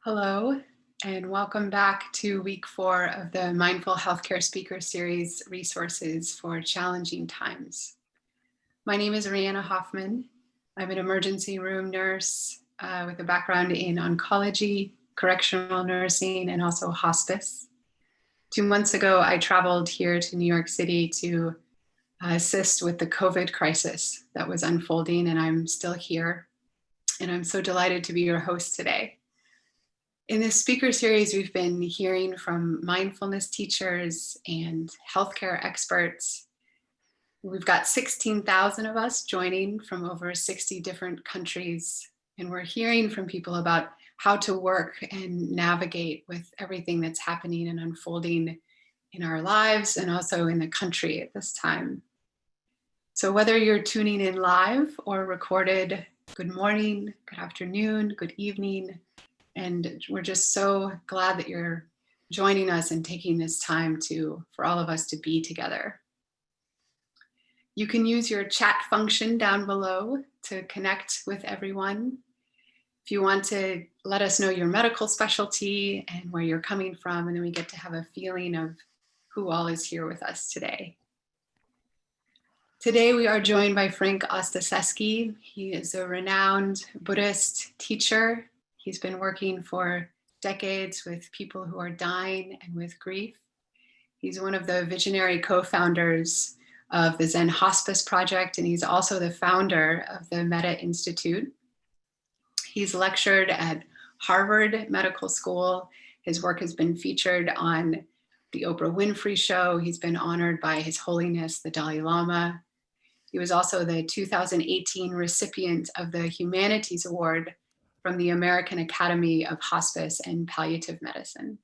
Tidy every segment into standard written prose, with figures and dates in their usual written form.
Hello, and welcome back to week 4 of the Mindful Healthcare Speaker Series Resources for Challenging Times. My name is Rihanna Hoffman. I'm an emergency room nurse with a background in oncology, correctional nursing, and also hospice. 2 months ago, I traveled here to New York City to assist with the COVID crisis that was unfolding, and I'm still here. And I'm so delighted to be your host today. In this speaker series, we've been hearing from mindfulness teachers and healthcare experts. We've got 16,000 of us joining from over 60 different countries, and we're hearing from people about how to work and navigate with everything that's happening and unfolding in our lives and also in the country at this time. So whether you're tuning in live or recorded, good morning, good afternoon, good evening. And we're just so glad that you're joining us and taking this time for all of us to be together. You can use your chat function down below to connect with everyone. If you want to let us know your medical specialty and where you're coming from, and then we get to have a feeling of who all is here with us today. Today we are joined by Frank Ostaseski. He is a renowned Buddhist teacher. He's been working for decades with people who are dying and with grief. He's one of the visionary co-founders of the Zen Hospice Project, and he's also the founder of the Metta Institute. He's lectured at Harvard Medical School. His work has been featured on the Oprah Winfrey Show. He's been honored by His Holiness, the Dalai Lama. He was also the 2018 recipient of the Humanities Award from the American Academy of Hospice and Palliative Medicine.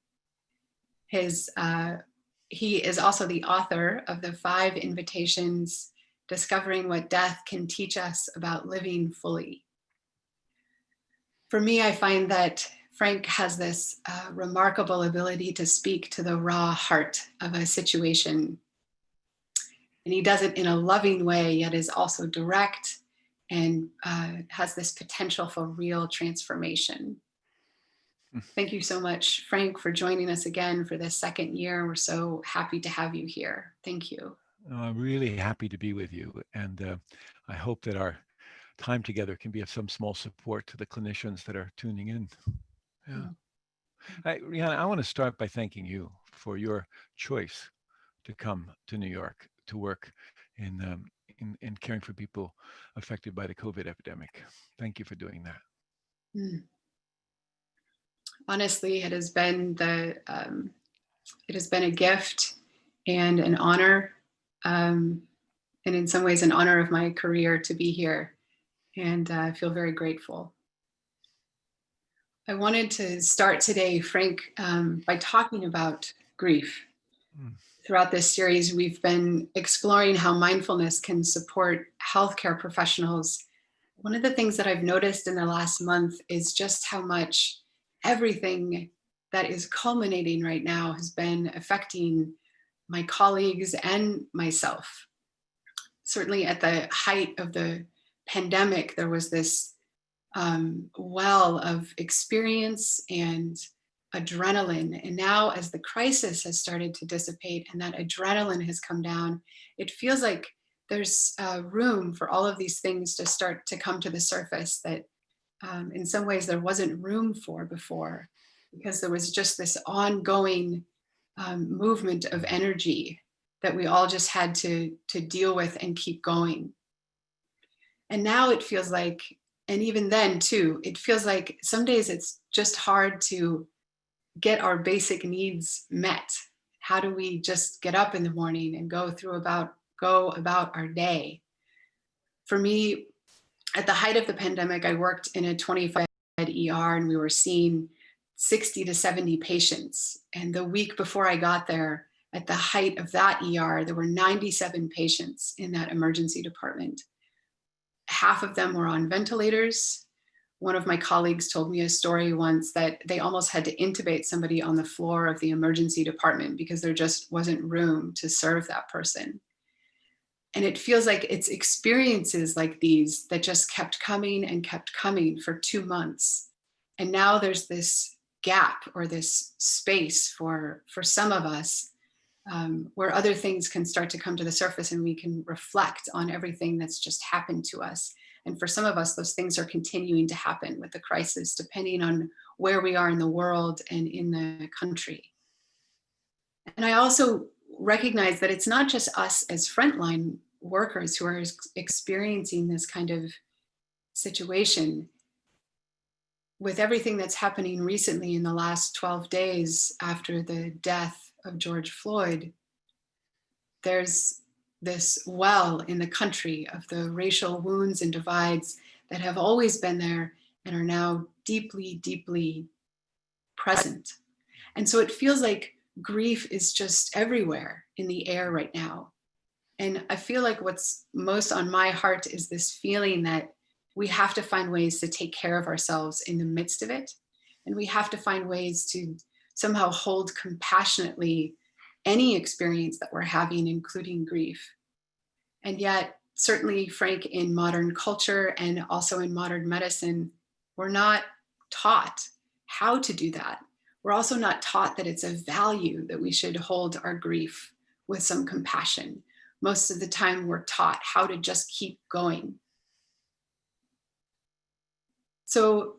He is also the author of the 5 invitations, Discovering What Death Can Teach Us About Living Fully. For me, I find that Frank has this remarkable ability to speak to the raw heart of a situation. And he does it in a loving way, yet is also direct and has this potential for real transformation. Thank you so much, Frank, for joining us again for this second year. We're so happy to have you here. Thank you. I'm really happy to be with you, and I hope that our time together can be of some small support to the clinicians that are tuning in. Yeah. Rihanna, I want to start by thanking you for your choice to come to New York to work in caring for people affected by the COVID epidemic. Thank you for doing that. Honestly, it has been a gift and an honor, and in some ways an honor of my career to be here, and I feel very grateful. I wanted to start today, Frank, by talking about grief. Throughout this series, we've been exploring how mindfulness can support healthcare professionals. One of the things that I've noticed in the last month is just how much everything that is culminating right now has been affecting my colleagues and myself. Certainly at the height of the pandemic, there was this well of experience and adrenaline. And now as the crisis has started to dissipate and that adrenaline has come down, it feels like there's room for all of these things to start to come to the surface that in some ways there wasn't room for before, because there was just this ongoing movement of energy that we all just had to deal with and keep going. And now it feels like, and even then too, it feels like some days it's just hard to get our basic needs met. How do we just get up in the morning and go about our day? For me, at the height of the pandemic, I worked in a 25-bed ER, and we were seeing 60 to 70 patients. And the week before I got there, at the height of that ER, there were 97 patients in that emergency department. Half of them were on ventilators. One of my colleagues told me a story once that they almost had to intubate somebody on the floor of the emergency department because there just wasn't room to serve that person. And it feels like it's experiences like these that just kept coming and kept coming for 2 months. And now there's this gap or this space for some of us, where other things can start to come to the surface and we can reflect on everything that's just happened to us. And for some of us, those things are continuing to happen with the crisis, depending on where we are in the world and in the country. And I also recognize that it's not just us as frontline workers who are experiencing this kind of situation. With everything that's happening recently in the last 12 days after the death of George Floyd, there's this well in the country of the racial wounds and divides that have always been there and are now deeply, deeply present. And so it feels like grief is just everywhere in the air right now. And I feel like what's most on my heart is this feeling that we have to find ways to take care of ourselves in the midst of it. And we have to find ways to somehow hold compassionately any experience that we're having, including grief. And yet, certainly, Frank, in modern culture and also in modern medicine, we're not taught how to do that. We're also not taught that it's a value that we should hold our grief with some compassion. Most of the time, we're taught how to just keep going. So,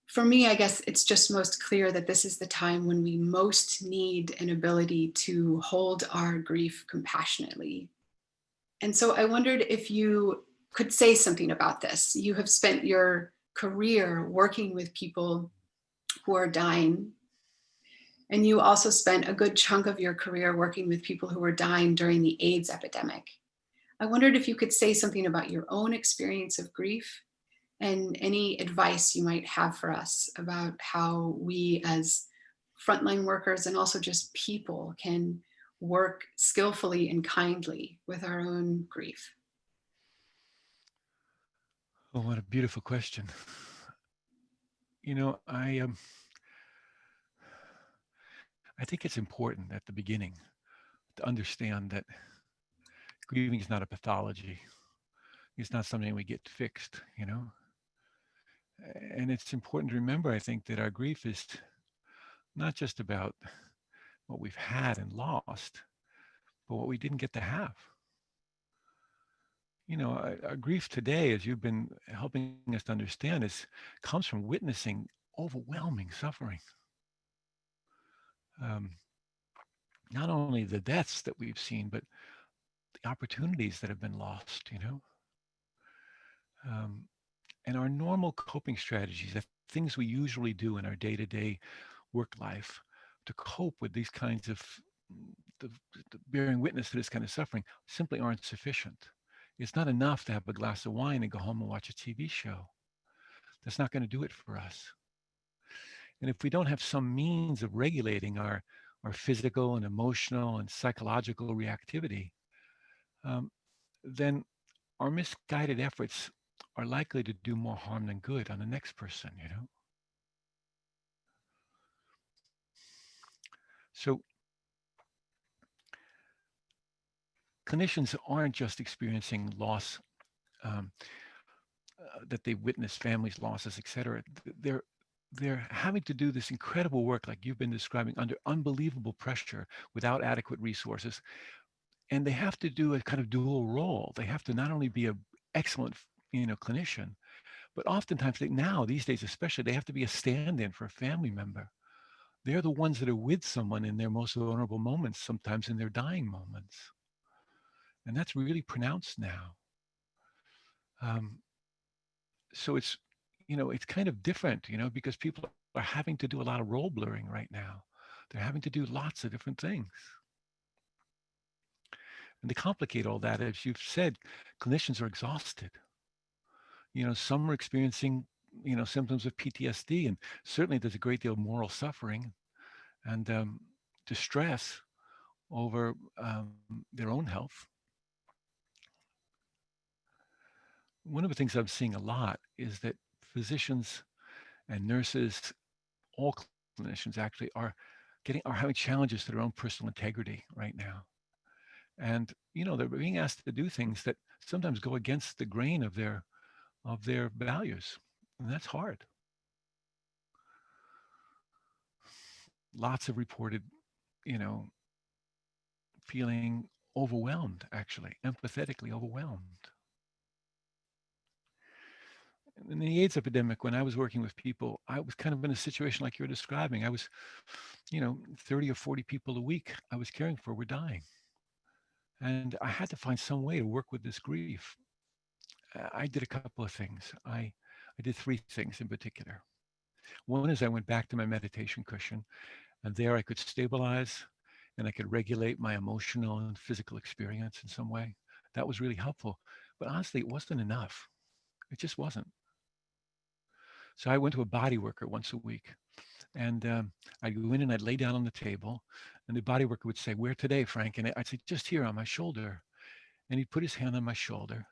for me, I guess it's just most clear that this is the time when we most need an ability to hold our grief compassionately. And so I wondered if you could say something about this. You have spent your career working with people who are dying, and you also spent a good chunk of your career working with people who were dying during the AIDS epidemic. I wondered if you could say something about your own experience of grief and any advice you might have for us about how we as frontline workers and also just people can work skillfully and kindly with our own grief. Oh, what a beautiful question. You know, I think it's important at the beginning to understand that grieving is not a pathology. It's not something we get fixed, you know? And it's important to remember, I think, that our grief is not just about what we've had and lost, but what we didn't get to have. You know, our grief today, as you've been helping us to understand, comes from witnessing overwhelming suffering. Um, Not only the deaths that we've seen, but the opportunities that have been lost, you know? Um, and our normal coping strategies, the things we usually do in our day-to-day work life to cope with these kinds of the, the bearing witness to this kind of suffering simply aren't sufficient. It's not enough to have a glass of wine and go home and watch a TV show. That's not going to do it for us. And if we don't have some means of regulating our physical and emotional and psychological reactivity, um, then our misguided efforts are likely to do more harm than good on the next person, you know? So clinicians aren't just experiencing loss, um, that they witness families' losses, et cetera. They're having to do this incredible work, like you've been describing, under unbelievable pressure without adequate resources. And they have to do a kind of dual role. They have to not only be an excellent, you know, clinician, but oftentimes now, these days especially, they have to be a stand-in for a family member. They're the ones that are with someone in their most vulnerable moments, sometimes in their dying moments. And that's really pronounced now. Um, so it's, you know, it's kind of different, you know, because people are having to do a lot of role blurring right now. They're having to do lots of different things. And to complicate all that, as you've said, clinicians are exhausted. You know, some are experiencing, you know, symptoms of PTSD, and certainly there's a great deal of moral suffering and distress over their own health. One of the things I'm seeing a lot is that physicians and nurses, all clinicians actually, are having challenges to their own personal integrity right now. And you know, they're being asked to do things that sometimes go against the grain of their values, and that's hard. lots of reported, you know, feeling overwhelmed, actually, empathetically overwhelmed. In the AIDS epidemic, when I was working with people, I was kind of in a situation like you're describing. I was, 30 or 40 people a week I was caring for were dying. And I had to find some way to work with this grief. I did a couple of things. I did three things in particular. One is I went back to my meditation cushion, and there I could stabilize and I could regulate my emotional and physical experience in some way. That was really helpful. But honestly, it wasn't enough. It just wasn't. So I went to a body worker once a week. And I'd go in and I'd lay down on the table, and the body worker would say, "Where today, Frank?" And I'd say, "Just here on my shoulder." And he'd put his hand on my shoulder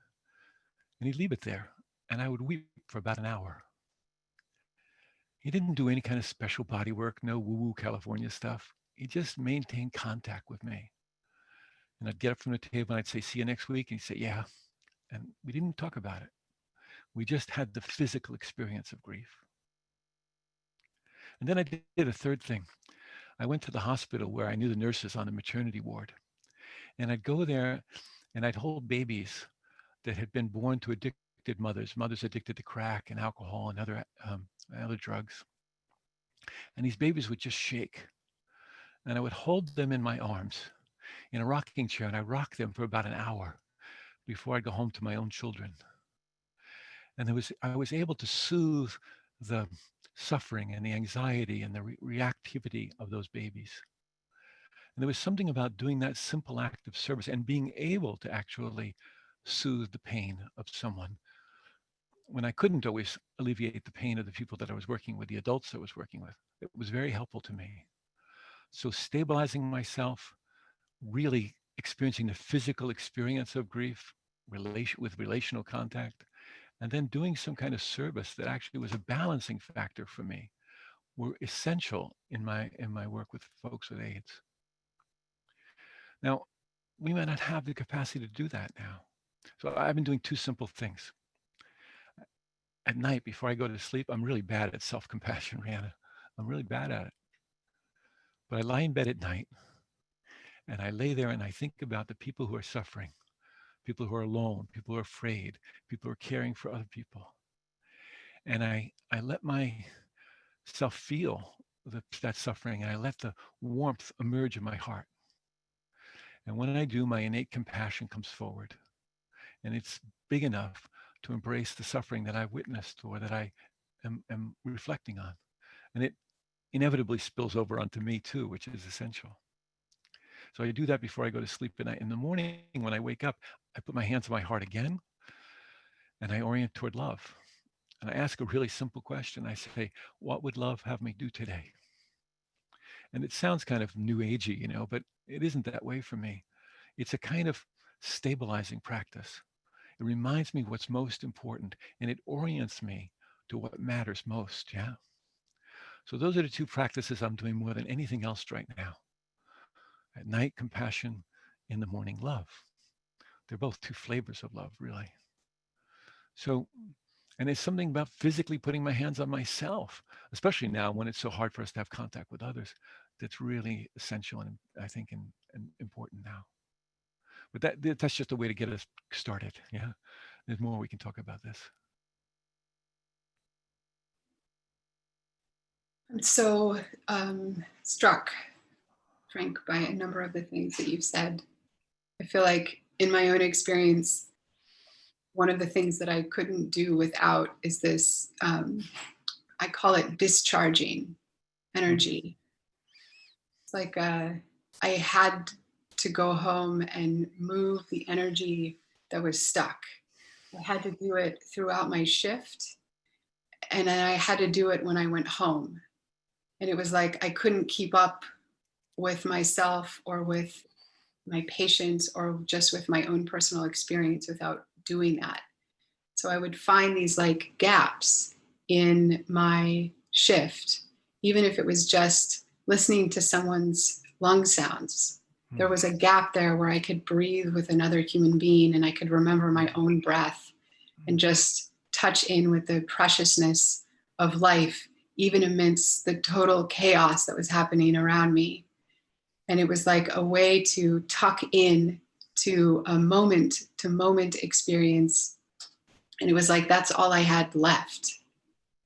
and he'd leave it there. And I would weep for about an hour. He didn't do any kind of special body work, no woo-woo California stuff. He just maintained contact with me. And I'd get up from the table and I'd say, "See you next week." And he'd say, "Yeah." And we didn't talk about it. We just had the physical experience of grief. And then I did a third thing. I went to the hospital where I knew the nurses on the maternity ward. And I'd go there and I'd hold babies that had been born to addicted mothers addicted to crack and alcohol and other drugs. And these babies would just shake. And I would hold them in my arms in a rocking chair, and I rock them for about an hour before I go home to my own children. And I was able to soothe the suffering and the anxiety and the reactivity of those babies. And there was something about doing that simple act of service and being able to actually soothe the pain of someone when I couldn't always alleviate the pain of the people that I was working with, the adults I was working with. It was very helpful to me. So stabilizing myself, really experiencing the physical experience of grief, with relational contact, and then doing some kind of service that actually was a balancing factor for me were essential in my work with folks with AIDS. Now, we might not have the capacity to do that now. So I've been doing two simple things. At night, before I go to sleep, I'm really bad at self-compassion, Rihanna. I'm really bad at it. But I lie in bed at night and I lay there and I think about the people who are suffering, people who are alone, people who are afraid, people who are caring for other people. And I let myself feel that suffering, and I let the warmth emerge in my heart. And when I do, my innate compassion comes forward. And it's big enough to embrace the suffering that I've witnessed or that I am reflecting on. And it inevitably spills over onto me too, which is essential. So I do that before I go to sleep at night. In the morning, when I wake up, I put my hands on my heart again and I orient toward love. And I ask a really simple question. I say, what would love have me do today? And it sounds kind of new agey, but it isn't that way for me. It's a kind of stabilizing practice. It reminds me what's most important and it orients me to what matters most. Yeah. So those are the two practices I'm doing more than anything else right now. At night, compassion. In the morning, love. They're both two flavors of love, really. So, and it's something about physically putting my hands on myself, especially now when it's so hard for us to have contact with others, that's really essential and I think and important now. But that's just a way to get us started. Yeah. There's more we can talk about this. I'm so struck, Frank, by a number of the things that you've said. I feel like in my own experience, one of the things that I couldn't do without is this, I call it discharging energy. It's like I had to go home and move the energy that was stuck. I had to do it throughout my shift, and then I had to do it when I went home. And it was like I couldn't keep up with myself or with my patients or just with my own personal experience without doing that. So I would find these like gaps in my shift, even if it was just listening to someone's lung sounds. There was a gap there where I could breathe with another human being and I could remember my own breath and just touch in with the preciousness of life even amidst the total chaos that was happening around me. And it was like a way to tuck in to a moment to moment experience. And it was like that's all I had left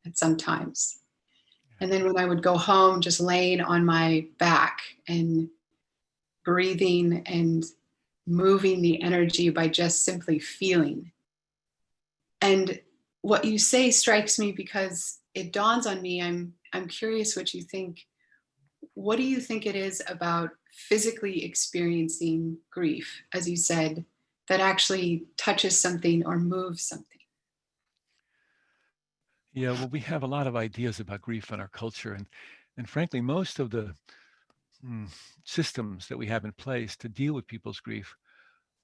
at some times. And then when I would go home, just laying on my back and breathing and moving the energy by just simply feeling. And what you say strikes me because it dawns on me. I'm curious what you think. What do you think it is about physically experiencing grief, as you said, that actually touches something or moves something? Yeah, well, we have a lot of ideas about grief in our culture, and frankly, most of the mm, systems that we have in place to deal with people's grief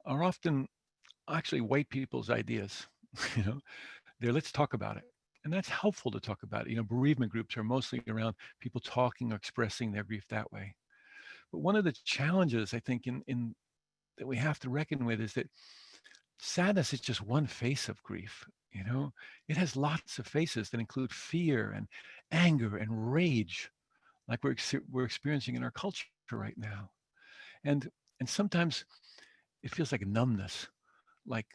are often actually white people's ideas. You know, let's talk about it. And that's helpful to talk about it. You know, bereavement groups are mostly around people talking or expressing their grief that way. But one of the challenges I think in that we have to reckon with is that sadness is just one face of grief. You know, it has lots of faces that include fear and anger and rage, like we're experiencing in our culture right now. And and sometimes it feels like a numbness, like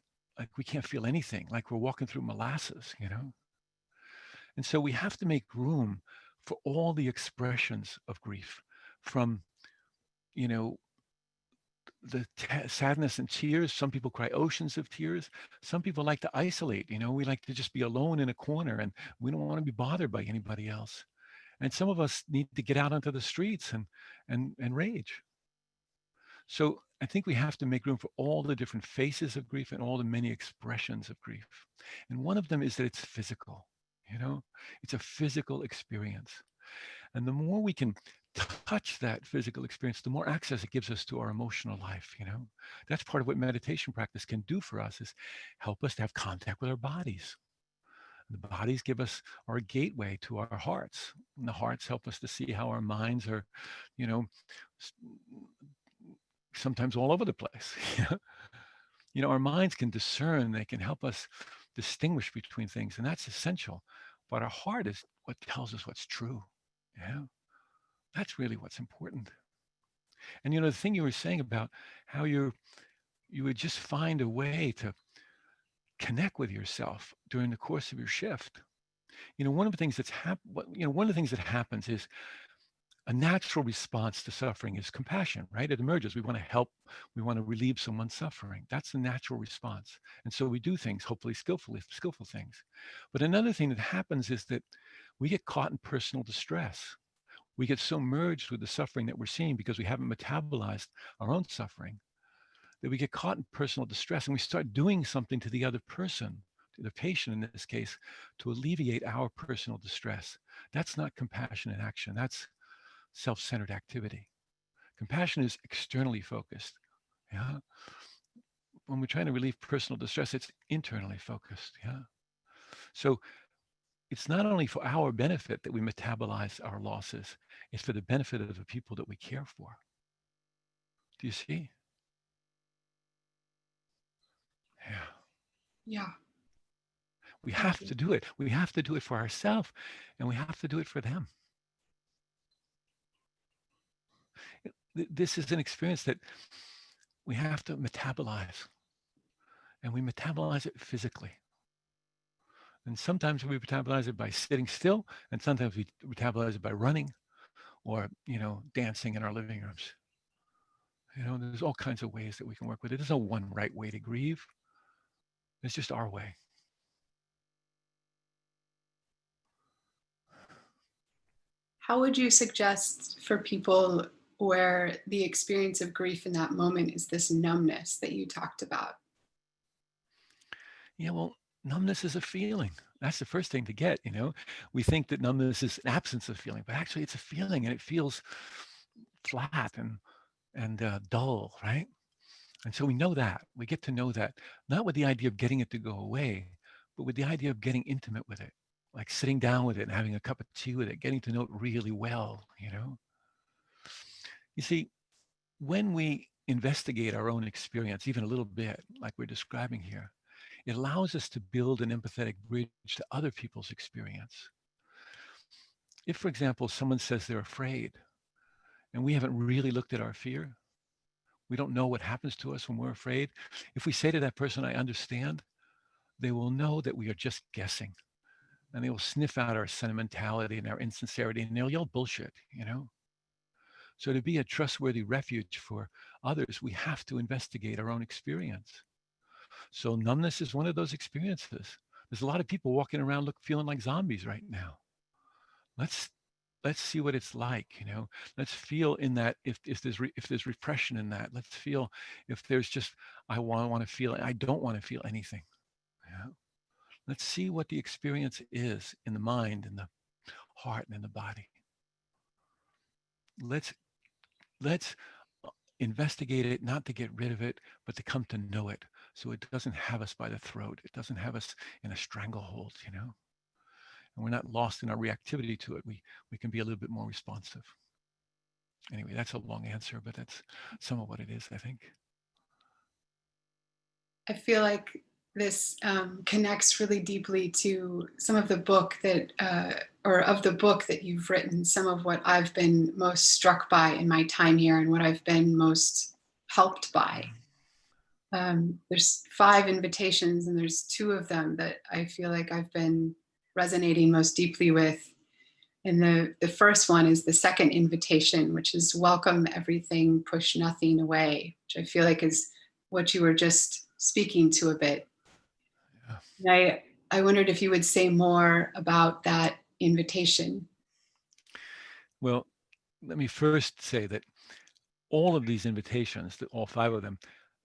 we can't feel anything, like we're walking through molasses, you know? And so we have to make room for all the expressions of grief, from, you know, the sadness and tears. Some people cry oceans of tears. Some people like to isolate, you know, we like to just be alone in a corner and we don't want to be bothered by anybody else. And some of us need to get out onto the streets and rage. So I think we have to make room for all the different faces of grief and all the many expressions of grief. And one of them is that it's physical, you know, it's a physical experience. And the more we can touch that physical experience, the more access it gives us to our emotional life, you know. That's part of what meditation practice can do for us, is help us to have contact with our bodies. The bodies give us our gateway to our hearts. And the hearts help us to see how our minds are, you know, sometimes all over the place. You know, our minds can discern, they can help us distinguish between things, and that's essential. But our heart is what tells us what's true. Yeah, that's really what's important. And you know, the thing you were saying about how you would just find a way to connect with yourself during the course of your shift. You know, one of the things one of the things that happens is a natural response to suffering is compassion, right? It emerges. We want to help, we want to relieve someone's suffering. That's the natural response. And so we do things, hopefully skillful things. But another thing that happens is that we get caught in personal distress. We get so merged with the suffering that we're seeing because we haven't metabolized our own suffering, that we get caught in personal distress and we start doing something to the other person, to the patient in this case, to alleviate our personal distress. That's not compassionate action. That's self-centered activity. Compassion is externally focused. Yeah. When we're trying to relieve personal distress, it's internally focused. Yeah. So it's not only for our benefit that we metabolize our losses, it's for the benefit of the people that we care for. Do you see? Yeah. Yeah, We thank have you. to do it. We have to do it for ourselves and we have to do it for them. This is an experience that we have to metabolize, and we metabolize it physically. And sometimes we metabolize it by sitting still, and sometimes we metabolize it by running or, you know, dancing in our living rooms. You know, there's all kinds of ways that we can work with it. There's no one right way to grieve. It's just our way. How would you suggest for people where the experience of grief in that moment is this numbness that you talked about? Yeah, well, numbness is a feeling. That's the first thing to get, you know. We think that numbness is an absence of feeling, but actually it's a feeling and it feels flat and dull, right? And so we know that. We get to know that, not with the idea of getting it to go away, but with the idea of getting intimate with it, like sitting down with it and having a cup of tea with it, getting to know it really well, you know? You see, when we investigate our own experience, even a little bit, like we're describing here, it allows us to build an empathetic bridge to other people's experience. if, for example, someone says they're afraid and we haven't really looked at our fear, we don't know what happens to us when we're afraid. If we say to that person, I understand, they will know that we are just guessing, and they will sniff out our sentimentality and our insincerity, and they'll yell bullshit, you know? So to be a trustworthy refuge for others, we have to investigate our own experience. So numbness is one of those experiences. There's a lot of people walking around feeling like zombies right now. Let's let's see what it's like, you know. Let's feel in that, if there's repression in that. Let's feel if there's just, I want to feel, I don't want to feel anything. Yeah. Let's see what the experience is in the mind and the heart and in the body. Let's let's investigate it, not to get rid of it, but to come to know it, so it doesn't have us by the throat. It doesn't have us in a stranglehold, you know. And we're not lost in our reactivity to it. We can be a little bit more responsive. Anyway, that's a long answer, but that's some of what it is, I think. I feel like this connects really deeply to some of the book that, or of the book that you've written, some of what I've been most struck by in my time here and what I've been most helped by. There's 5 invitations, and there's 2 of them that I feel like I've been resonating most deeply with. And the first one is the second invitation, which is welcome everything, push nothing away, which I feel like is what you were just speaking to a bit. Yeah. And I wondered if you would say more about that invitation. Well, let me first say that all of these invitations, all 5 of them,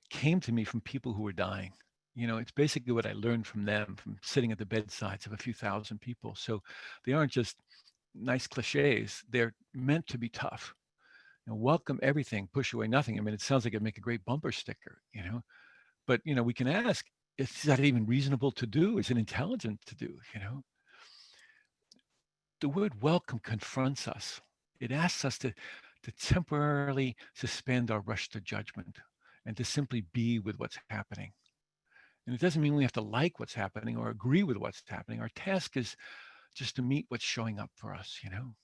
came to me from people who were dying. You know, it's basically what I learned from them, from sitting at the bedsides of a few thousand people. So they aren't just nice cliches. They're meant to be tough. You know, welcome everything, push away nothing. I mean, it sounds like it'd make a great bumper sticker, you know. But you know, we can ask, is that even reasonable to do? Is it intelligent to do? You know, the word welcome confronts us. It asks us to temporarily suspend our rush to judgment and to simply be with what's happening. And it doesn't mean we have to like what's happening or agree with what's happening. Our task is just to meet what's showing up for us, you know?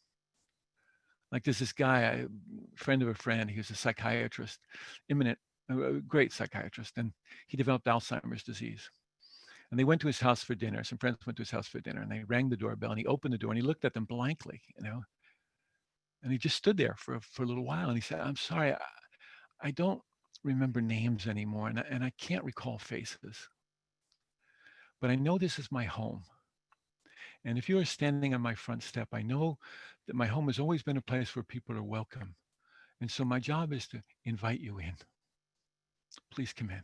Like there's this guy, a friend of a friend, he was a psychiatrist, a great psychiatrist, and he developed Alzheimer's disease. And they went to his house for dinner. Some friends went to his house for dinner, and they rang the doorbell, and he opened the door, and he looked at them blankly, you know? And he just stood there for a little while, and he said, I'm sorry, I don't remember names anymore, and I can't recall faces. But I know this is my home. And if you are standing on my front step, I know that my home has always been a place where people are welcome. And so my job is to invite you in. Please come in.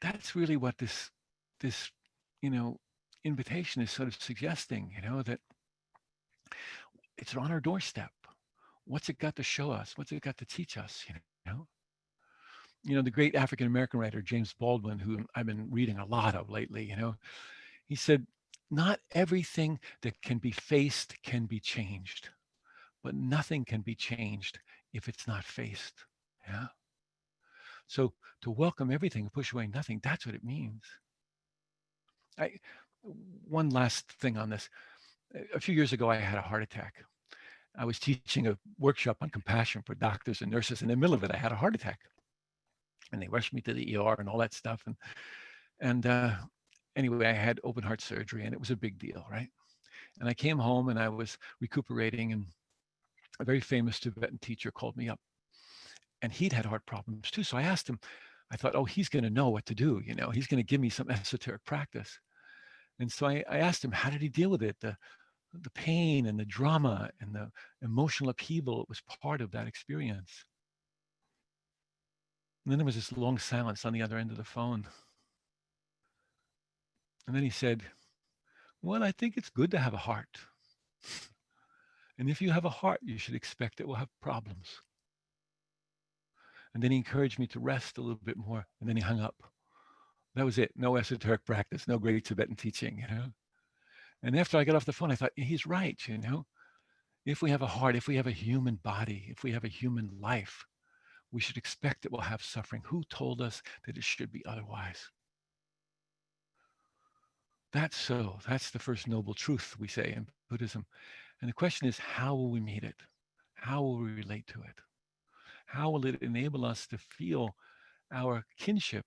That's really what this, you know, invitation is sort of suggesting, you know, that it's on our doorstep. What's it got to show us? What's it got to teach us, you know? You know, the great African American writer James Baldwin, who I've been reading a lot of lately, you know, he said, not everything that can be faced can be changed, but nothing can be changed if it's not faced. Yeah. So to welcome everything and push away nothing, that's what it means. I, one last thing on this. A few years ago, I had a heart attack. I was teaching a workshop on compassion for doctors and nurses. In the middle of it, I had a heart attack, and they rushed me to the ER and all that stuff. And anyway, I had open heart surgery, and it was a big deal, right? And I came home, and I was recuperating, and a very famous Tibetan teacher called me up, and he'd had heart problems too. So I asked him. I thought, oh, he's going to know what to do. You know, he's going to give me some esoteric practice. And so I asked him, how did he deal with it? The pain and the drama and the emotional upheaval, it was part of that experience. And then there was this long silence on the other end of the phone. And then he said, well, I think it's good to have a heart. And if you have a heart, you should expect it will have problems. And then he encouraged me to rest a little bit more. And then he hung up. That was it. No esoteric practice, no great Tibetan teaching, you know. And after I got off the phone, I thought, he's right, you know. If we have a heart, if we have a human body, if we have a human life, we should expect it will have suffering. Who told us that it should be otherwise? That's so. That's the first noble truth, we say in Buddhism. And the question is, how will we meet it? How will we relate to it? How will it enable us to feel our kinship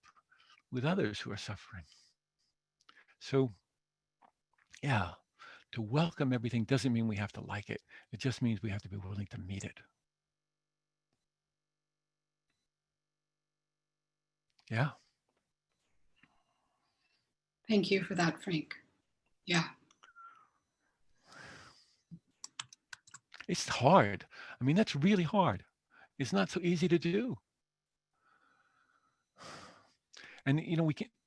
with others who are suffering? So, yeah, to welcome everything doesn't mean we have to like it. It just means we have to be willing to meet it. Yeah. Thank you for that, Frank. Yeah. It's hard. I mean, that's really hard. It's not so easy to do. And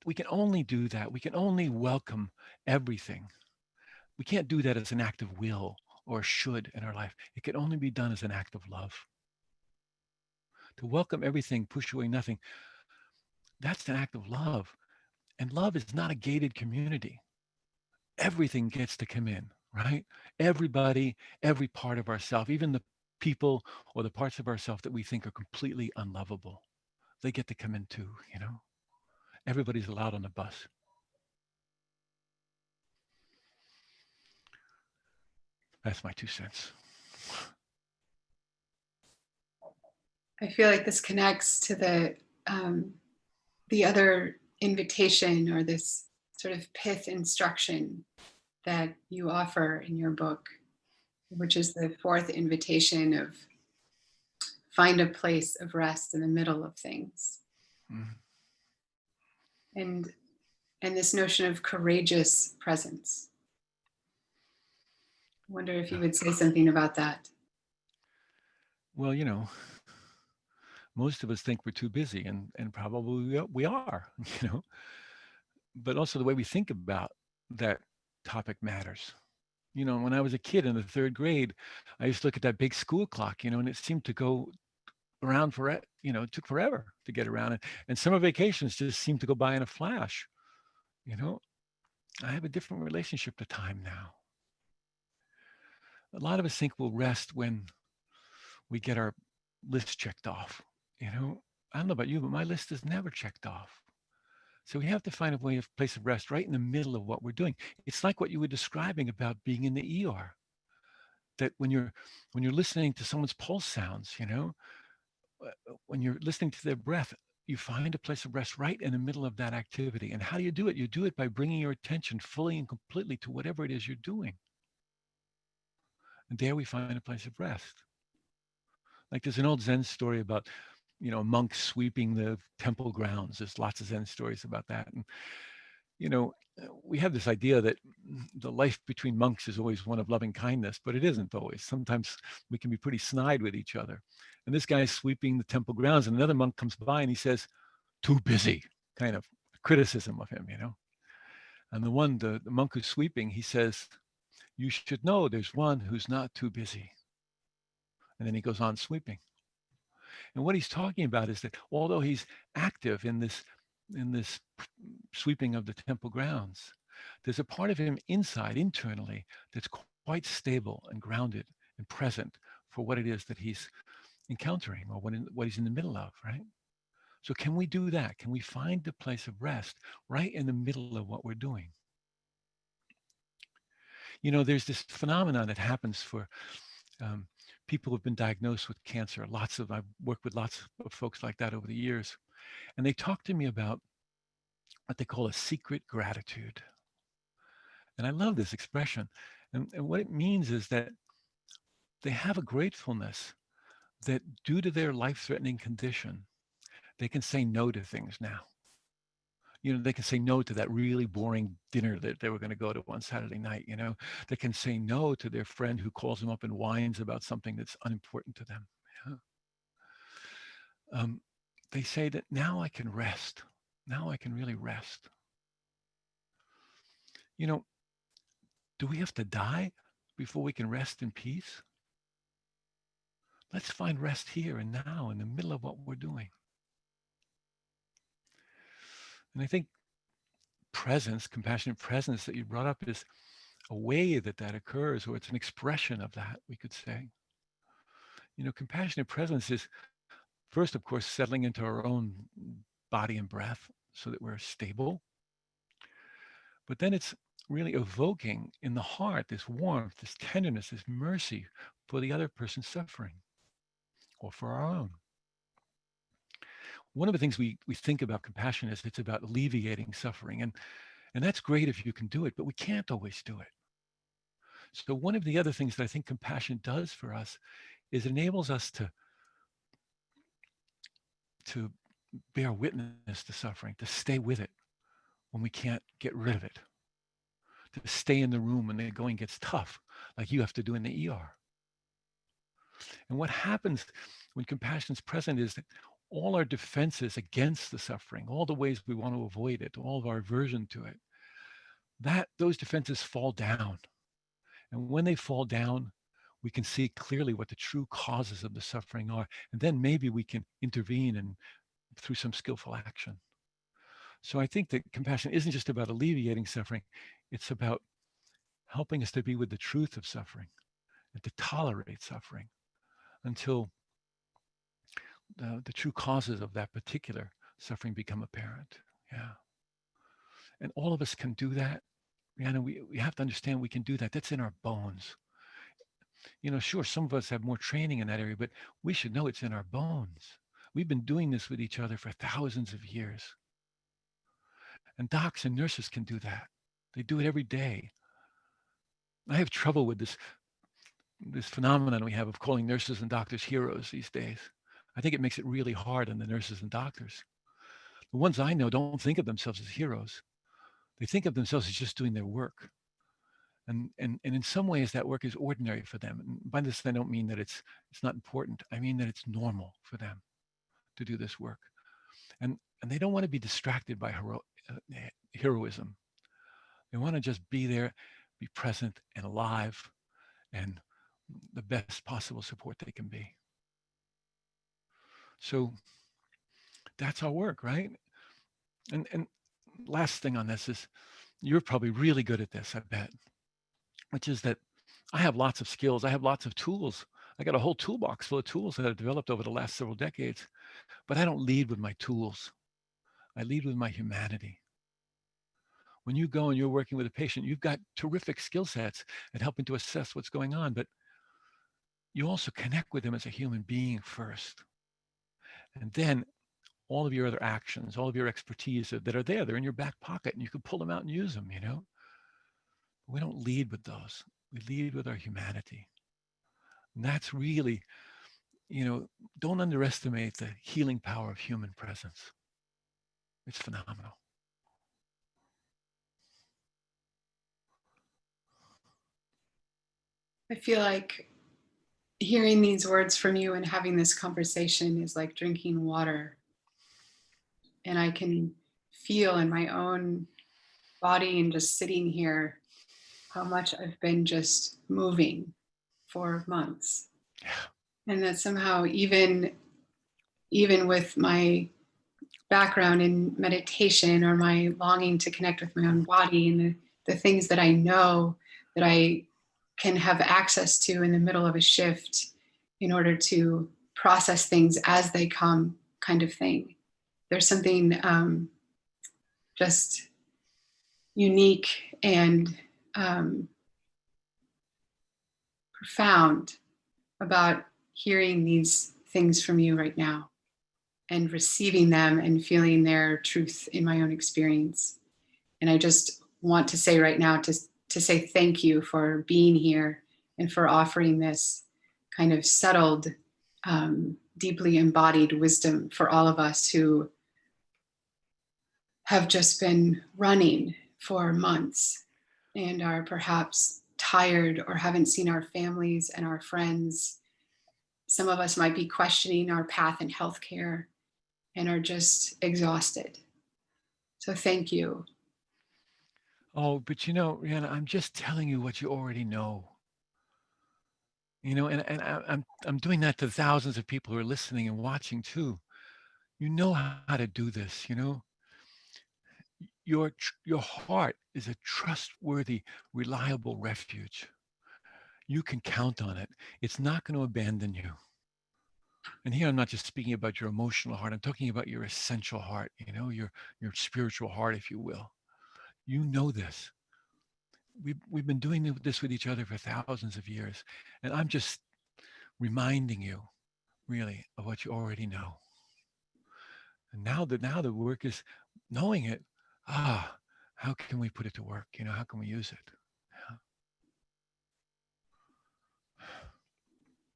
we can only do that. We can only welcome everything. We can't do that as an act of will or should in our life. It can only be done as an act of love. To welcome everything, push away nothing, that's an act of love. And love is not a gated community. Everything gets to come in, right? Everybody, every part of ourself, even the people or the parts of ourself that we think are completely unlovable, they get to come in too. Everybody's allowed on the bus. That's my 2 cents. I feel like this connects to the other invitation, or this sort of pith instruction that you offer in your book, which is the fourth invitation of find a place of rest in the middle of things. Mm. And this notion of courageous presence. I wonder if you would say something about that. Well, most of us think we're too busy, and probably we are, you know. But also the way we think about that topic matters. When I was a kid in the third grade, I used to look at that big school clock, and it seemed to go around for it. It took forever to get around, and summer vacations just seemed to go by in a flash. You know, I have a different relationship to time now. A lot of us think we'll rest when we get our list checked off. You know, I don't know about you, but my list is never checked off. So we have to find a place of rest right in the middle of what we're doing. It's like what you were describing about being in the ER. That when you're listening to someone's pulse sounds, when you're listening to their breath, you find a place of rest right in the middle of that activity. And how do you do it? You do it by bringing your attention fully and completely to whatever it is you're doing. And there we find a place of rest. Like there's an old Zen story about, a monk sweeping the temple grounds. There's lots of Zen stories about that. And, you know, we have this idea that the life between monks is always one of loving kindness, but it isn't always. Sometimes we can be pretty snide with each other. And this guy's sweeping the temple grounds, and another monk comes by and he says, "Too busy," kind of criticism of him. And the monk who's sweeping, he says, "You should know there's one who's not too busy." And then he goes on sweeping. And what he's talking about is that although he's active in this sweeping of the temple grounds, there's a part of him internally, that's quite stable and grounded and present for what it is that he's encountering, or what he's in the middle of, right? So can we do that? Can we find the place of rest right in the middle of what we're doing? There's this phenomenon that happens for um, people who've been diagnosed with cancer. I've worked with lots of folks like that over the years. And they talk to me about what they call a secret gratitude. And I love this expression. And what it means is that they have a gratefulness that, due to their life-threatening condition, they can say no to things now. They can say no to that really boring dinner that they were going to go to on Saturday night. They can say no to their friend who calls them up and whines about something that's unimportant to them. Yeah. They say that now I can rest. Now I can really rest. Do we have to die before we can rest in peace? Let's find rest here and now in the middle of what we're doing. And I think presence, compassionate presence that you brought up, is a way that occurs, or it's an expression of that, we could say. Compassionate presence is first, of course, settling into our own body and breath so that we're stable. But then it's really evoking in the heart this warmth, this tenderness, this mercy for the other person's suffering or for our own. One of the things we think about compassion is it's about alleviating suffering. And that's great if you can do it, but we can't always do it. So one of the other things that I think compassion does for us is it enables us to bear witness to suffering, to stay with it when we can't get rid of it, to stay in the room when the going gets tough, like you have to do in the ER. And what happens when compassion is present is that all our defenses against the suffering, all the ways we want to avoid it, all of our aversion to it, that those defenses fall down. And when they fall down, we can see clearly what the true causes of the suffering are. And then maybe we can intervene and through some skillful action. So I think that compassion isn't just about alleviating suffering, it's about helping us to be with the truth of suffering and to tolerate suffering until the true causes of that particular suffering become apparent. Yeah. And all of us can do that. We have to understand we can do that. That's in our bones. Sure, some of us have more training in that area, but we should know it's in our bones. We've been doing this with each other for thousands of years. And docs and nurses can do that. They do it every day. I have trouble with this phenomenon we have of calling nurses and doctors heroes these days. I think it makes it really hard on the nurses and doctors. The ones I know don't think of themselves as heroes. They think of themselves as just doing their work. And in some ways that work is ordinary for them. And by this I don't mean that it's not important. I mean that it's normal for them to do this work. And they don't want to be distracted by heroism. They want to just be there, be present and alive, and the best possible support they can be. So that's our work, right? And last thing on this is you're probably really good at this, I bet, which is that I have lots of skills. I have lots of tools. I got a whole toolbox full of tools that I've developed over the last several decades, but I don't lead with my tools. I lead with my humanity. When you go and you're working with a patient, you've got terrific skill sets at helping to assess what's going on, but you also connect with them as a human being first. And then all of your other actions, all of your expertise that are there, they're in your back pocket and you can pull them out and use them, We don't lead with those. We lead with our humanity. And that's really, don't underestimate the healing power of human presence. It's phenomenal. I feel like hearing these words from you and having this conversation is like drinking water. And I can feel in my own body and just sitting here how much I've been just moving for months. Yeah. And that somehow even with my background in meditation or my longing to connect with my own body and the things that I know that I can have access to in the middle of a shift in order to process things as they come, kind of thing. There's something just unique and profound about hearing these things from you right now and receiving them and feeling their truth in my own experience. And I just want to say right now to say thank you for being here and for offering this kind of settled, deeply embodied wisdom for all of us who have just been running for months and are perhaps tired or haven't seen our families and our friends. Some of us might be questioning our path in healthcare and are just exhausted. So thank you. Oh, but Rihanna, I'm just telling you what you already know. I'm doing that to thousands of people who are listening and watching too. You know how to do this, Your heart is a trustworthy, reliable refuge. You can count on it. It's not going to abandon you. And here I'm not just speaking about your emotional heart. I'm talking about your essential heart, your spiritual heart, if you will. You know this. we've been doing this with each other for thousands of years, and I'm just reminding you, really, of what you already know. And now the work is knowing it. Ah, how can we put it to work? How can we use it? Yeah.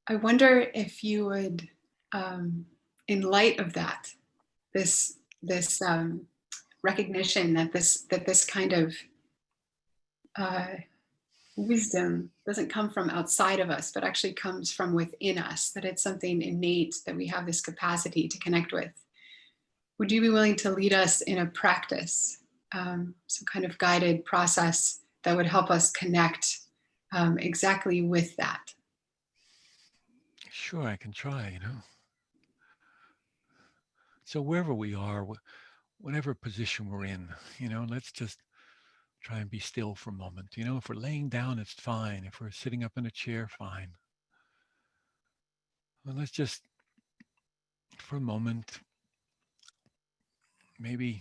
I wonder if you would, in light of that, this recognition that this kind of uh, wisdom doesn't come from outside of us, but actually comes from within us. That it's something innate that we have this capacity to connect with. Would you be willing to lead us in a practice, some kind of guided process that would help us connect exactly with that? Sure, I can try. So wherever we are, whatever position we're in, let's just try and be still for a moment. If we're laying down, it's fine. If we're sitting up in a chair, fine. Well, let's just, for a moment, maybe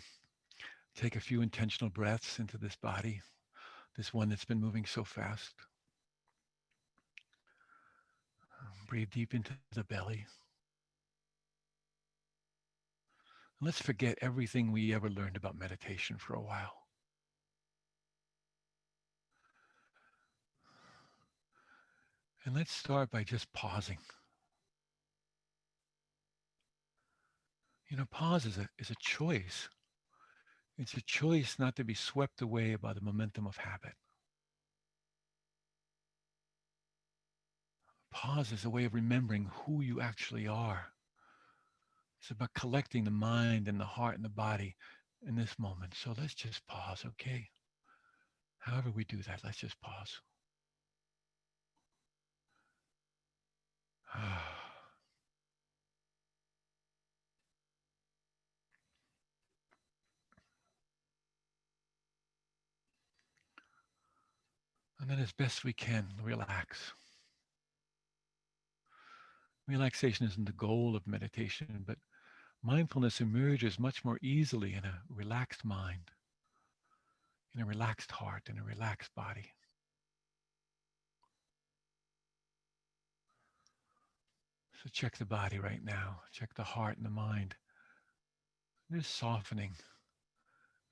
take a few intentional breaths into this body, this one that's been moving so fast. Breathe deep into the belly. And let's forget everything we ever learned about meditation for a while. And let's start by just pausing. Pause is a choice. It's a choice not to be swept away by the momentum of habit. Pause is a way of remembering who you actually are. It's about collecting the mind and the heart and the body in this moment. So let's just pause, okay? However we do that, let's just pause. And then as best we can, relax. Relaxation isn't the goal of meditation, but mindfulness emerges much more easily in a relaxed mind, in a relaxed heart, in a relaxed body. So check the body right now. Check the heart and the mind. Just softening,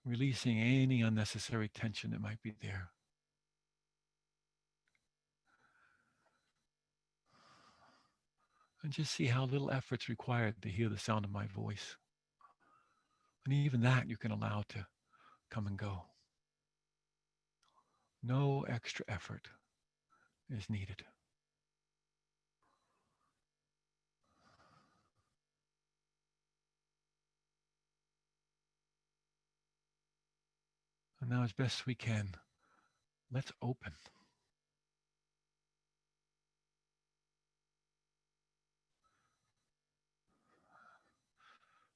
releasing any unnecessary tension that might be there. And just see how little effort's required to hear the sound of my voice. And even that you can allow to come and go. No extra effort is needed. And now as best we can, let's open.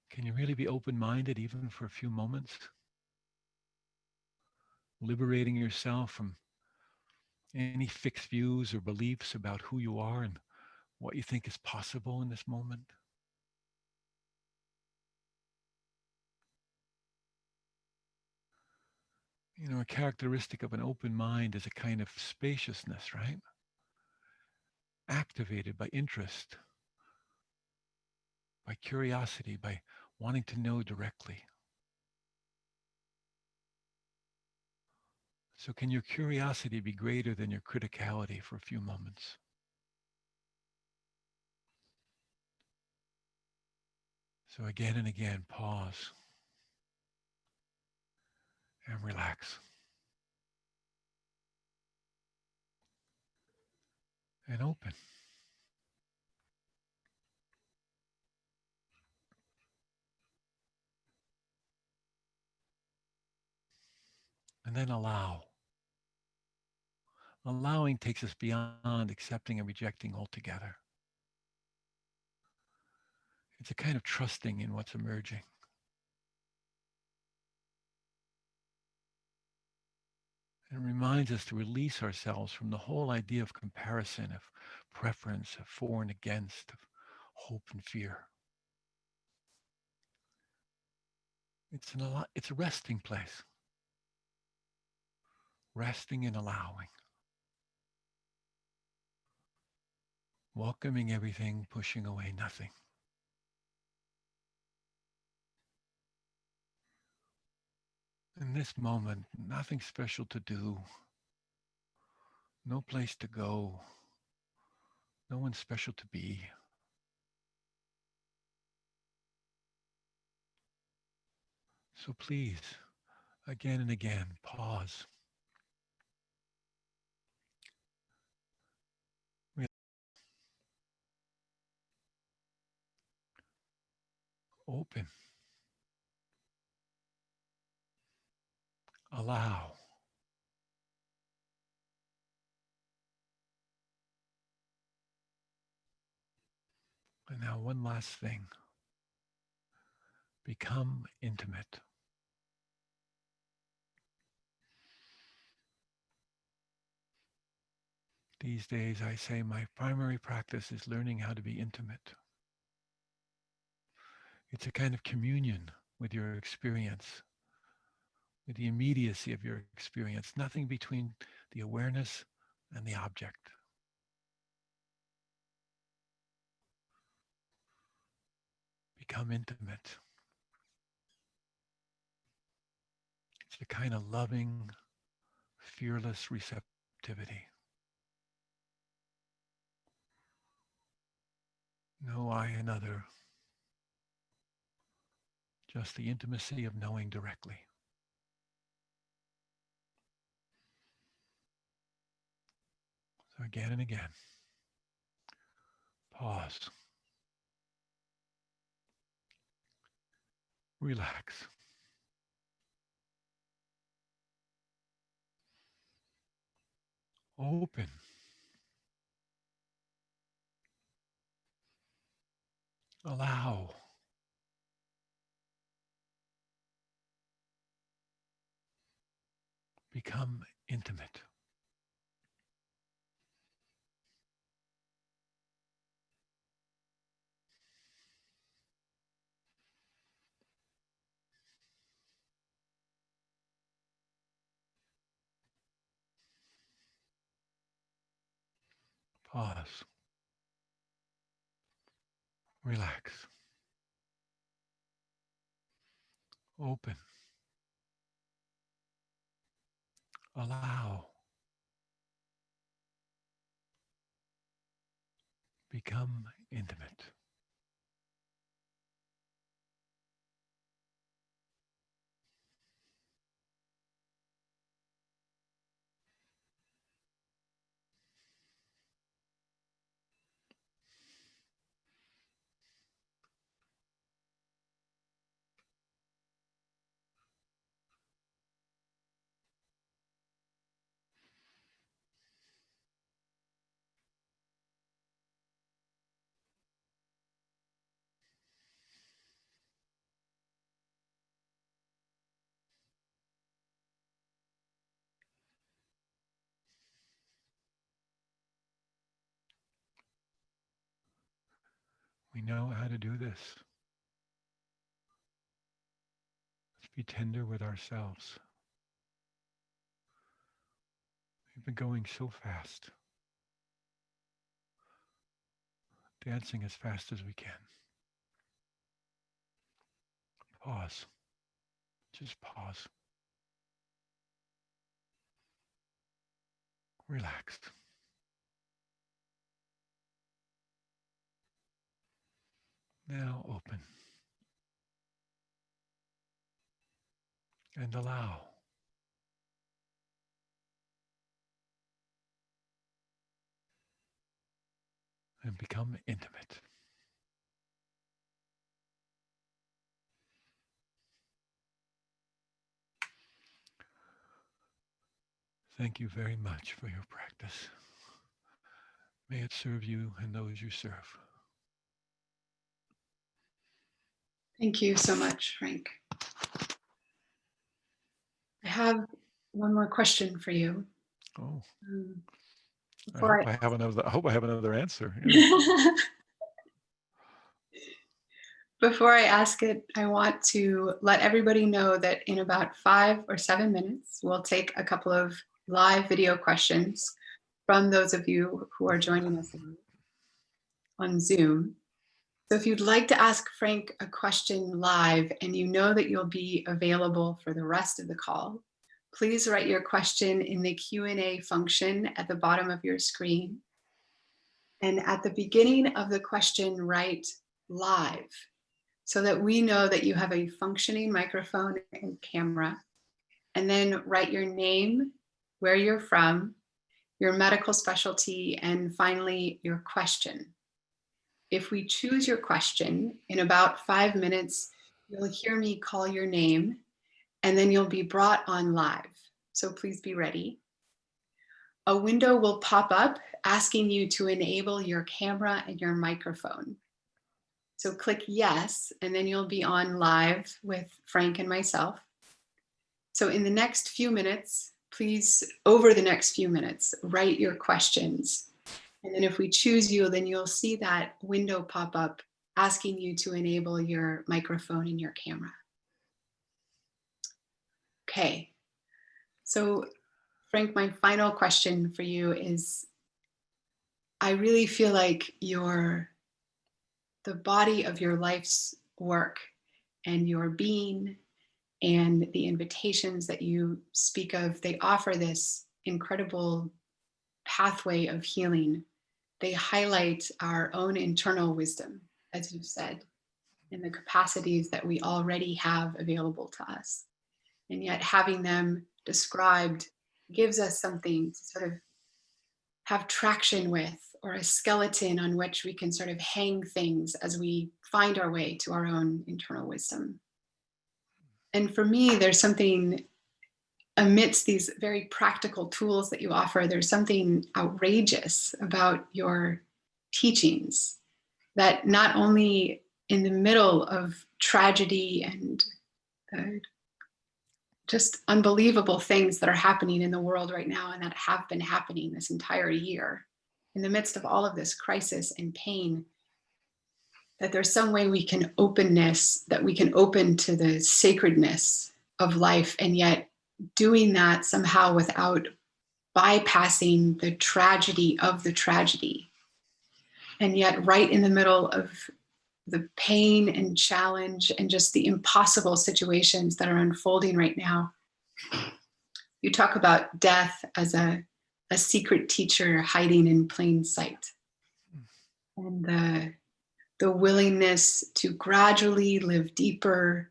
Can you really be open-minded even for a few moments? Liberating yourself from any fixed views or beliefs about who you are and what you think is possible in this moment. A characteristic of an open mind is a kind of spaciousness, right? Activated by interest, by curiosity, by wanting to know directly. So can your curiosity be greater than your criticality for a few moments? So again and again, pause and relax. And open. And then allow. Allowing takes us beyond accepting and rejecting altogether. It's a kind of trusting in what's emerging. It reminds us to release ourselves from the whole idea of comparison, of preference, of for and against, of hope and fear. It's a resting place. resting and allowing, welcoming everything, pushing away nothing. In this moment, nothing special to do, no place to go, no one special to be. So please, again and again, pause. Open. Allow. And now one last thing. Become intimate. These days I say my primary practice is learning how to be intimate. It's a kind of communion with your experience, with the immediacy of your experience, nothing between the awareness and the object. Become intimate. It's the kind of loving, fearless receptivity. No I and other, just the intimacy of knowing directly. So again and again, pause, relax. Open. Allow. Become intimate. Pause. Relax. Open. Allow. Become intimate. We know how to do this. Let's be tender with ourselves. We've been going so fast, dancing as fast as we can. Pause. Just pause. Relax. Now open. And allow. And become intimate. Thank you very much for your practice. May it serve you and those you serve. Thank you so much, Frank. I have one more question for you. Oh, I Before hope I have another answer. Yeah. Before I ask it, I want to let everybody know that in about 5 or 7 minutes, we'll take a couple of live video questions from those of you who are joining us on Zoom. So if you'd like to ask Frank a question live and you know that you'll be available for the rest of the call, please write your question in the Q&A function at the bottom of your screen. And at the beginning of the question, write live so that we know that you have a functioning microphone and camera. And then write your name, where you're from, your medical specialty, and finally your question. If we choose your question, in about 5 minutes, you'll hear me call your name, and then you'll be brought on live. So please be ready. A window will pop up asking you to enable your camera and your microphone. So click yes, and then you'll be on live with Frank and myself. So in the next few minutes, please, over the next few minutes, write your questions. And then if we choose you, then you'll see that window pop up asking you to enable your microphone and your camera. Okay. So Frank, my final question for you is, I really feel like the body of your life's work and your being and the invitations that you speak of, they offer this incredible pathway of healing. They highlight our own internal wisdom, as you've said, and the capacities that we already have available to us. And yet having them described gives us something to sort of have traction with, or a skeleton on which we can sort of hang things as we find our way to our own internal wisdom. And for me, there's something amidst these very practical tools that you offer, there's something outrageous about your teachings that not only in the middle of tragedy and just unbelievable things that are happening in the world right now and that have been happening this entire year, in the midst of all of this crisis and pain, that there's some way we can open to the sacredness of life, and yet doing that somehow without bypassing the tragedy of the tragedy. And yet right in the middle of the pain and challenge and just the impossible situations that are unfolding right now, you talk about death as a secret teacher hiding in plain sight. And the willingness to gradually live deeper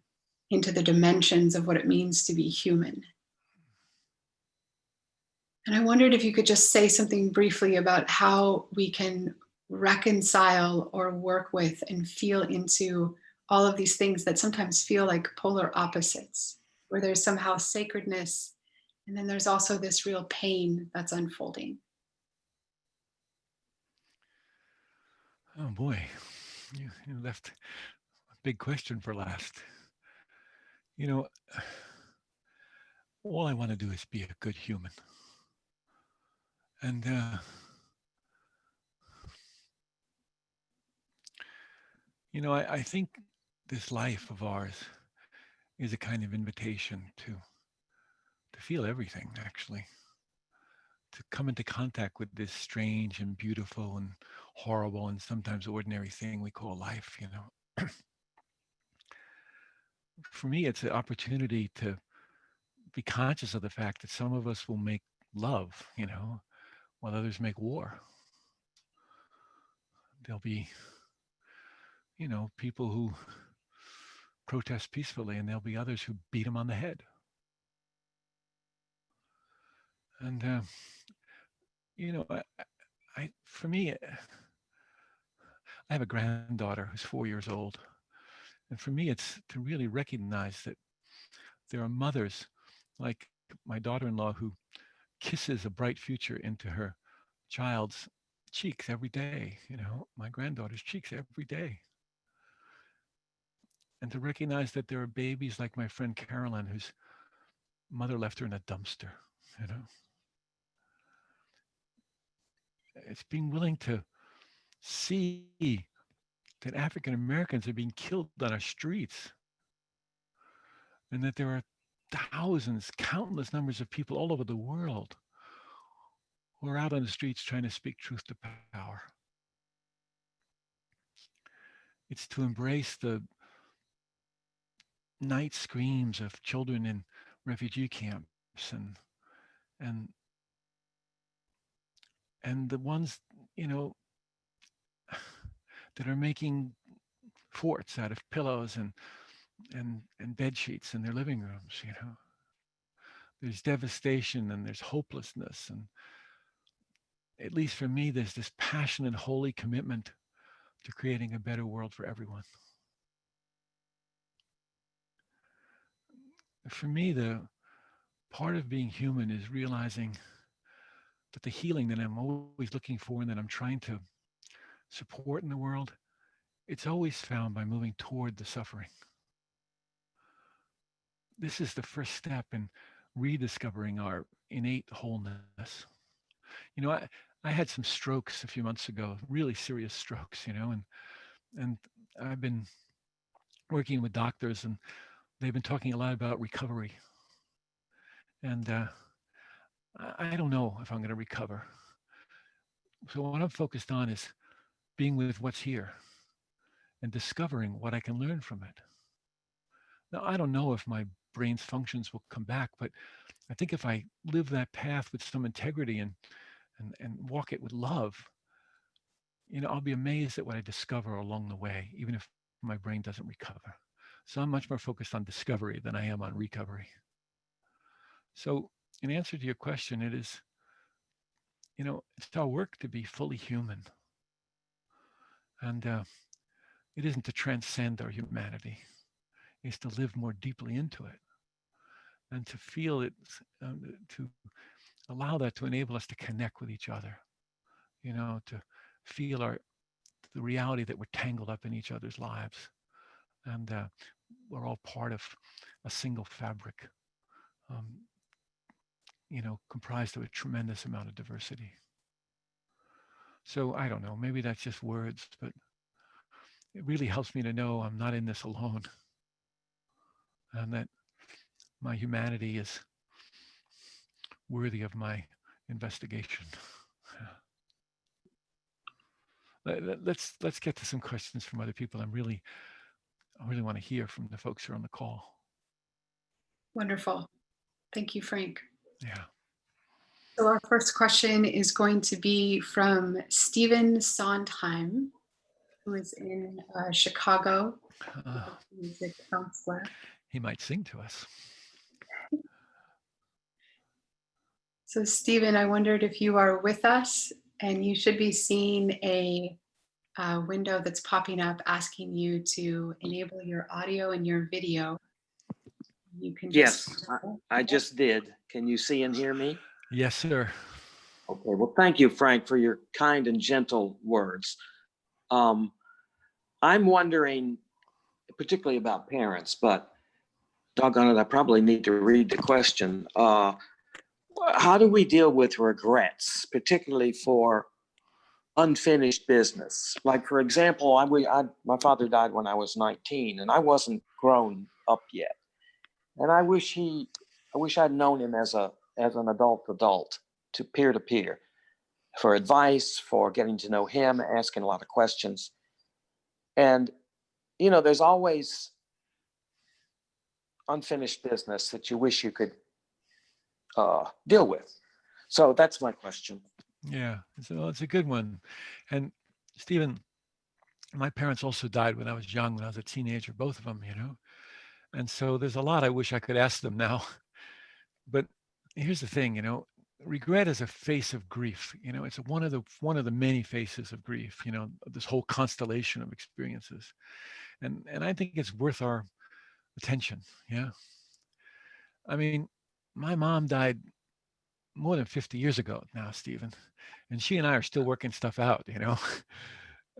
into the dimensions of what it means to be human. And I wondered if you could just say something briefly about how we can reconcile or work with and feel into all of these things that sometimes feel like polar opposites, where there's somehow sacredness, and then there's also this real pain that's unfolding. Oh boy, you left a big question for last. You know, all I want to do is be a good human. And I think this life of ours is a kind of invitation to feel everything, actually, to come into contact with this strange and beautiful and horrible and sometimes ordinary thing we call life. For me, it's an opportunity to be conscious of the fact that some of us will make love, while others make war. There'll be, people who protest peacefully, and there'll be others who beat them on the head. And for me, I have a granddaughter who's 4 years old, and for me, it's to really recognize that there are mothers like my daughter-in-law who kisses a bright future into her child's cheeks every day, my granddaughter's cheeks every day. And to recognize that there are babies like my friend Carolyn, whose mother left her in a dumpster, It's being willing to see that African Americans are being killed on our streets, and that there are thousands, countless numbers of people all over the world who are out on the streets trying to speak truth to power. It's to embrace the night screams of children in refugee camps and and the ones, you know, that are making forts out of pillows and bed sheets in their living rooms, you know. There's devastation and there's hopelessness, and at least for me there's this passionate holy commitment to creating a better world for everyone. For me, the part of being human is realizing that the healing that I'm always looking for and that I'm trying to support in the world, it's always found by moving toward the suffering. This is the first step in rediscovering our innate wholeness. You know, I had some strokes a few months ago, really serious strokes, you know, and I've been working with doctors and they've been talking a lot about recovery. And I don't know if I'm going to recover. So what I'm focused on is being with what's here and discovering what I can learn from it. Now, I don't know if my brain's functions will come back, but I think if I live that path with some integrity and walk it with love, you know, I'll be amazed at what I discover along the way, even if my brain doesn't recover. So I'm much more focused on discovery than I am on recovery. So, in answer to your question, it is, you know, it's our work to be fully human. And it isn't to transcend our humanity, it's to live more deeply into it and to feel it, to allow that to enable us to connect with each other, you know, to feel the reality that we're tangled up in each other's lives. And we're all part of a single fabric, um, you know, comprised of a tremendous amount of diversity. So I don't know, maybe that's just words, but it really helps me to know I'm not in this alone and that my humanity is worthy of my investigation. Let's get to some questions from other people. I really want to hear from the folks who are on the call. Wonderful. Thank you, Frank. Yeah. So our first question is going to be from Stephen Sondheim, who is in Chicago, music counselor. He might sing to us. So Stephen, I wondered if you are with us, and you should be seeing a window that's popping up asking you to enable your audio and your video. You can Yes, I just did. Can you see and hear me? Yes, sir. Okay, well, thank you, Frank, for your kind and gentle words. I'm wondering, particularly about parents, but doggone it, I probably need to read the question. How do we deal with regrets, particularly for unfinished business? Like, for example, my father died when I was 19, and I wasn't grown up yet. And I wish I'd known him as an adult to peer for advice, for getting to know him, asking a lot of questions. And you know, there's always unfinished business that you wish you could deal with. So that's my question. Yeah, it's a good one. And Stephen, my parents also died when I was young, when I was a teenager, both of them, you know. And so there's a lot I wish I could ask them now. But here's the thing, you know, regret is a face of grief. You know, it's one of the many faces of grief, you know, this whole constellation of experiences. And I think it's worth our attention. Yeah. I mean, my mom died more than 50 years ago now, Stephen. And she and I are still working stuff out, you know.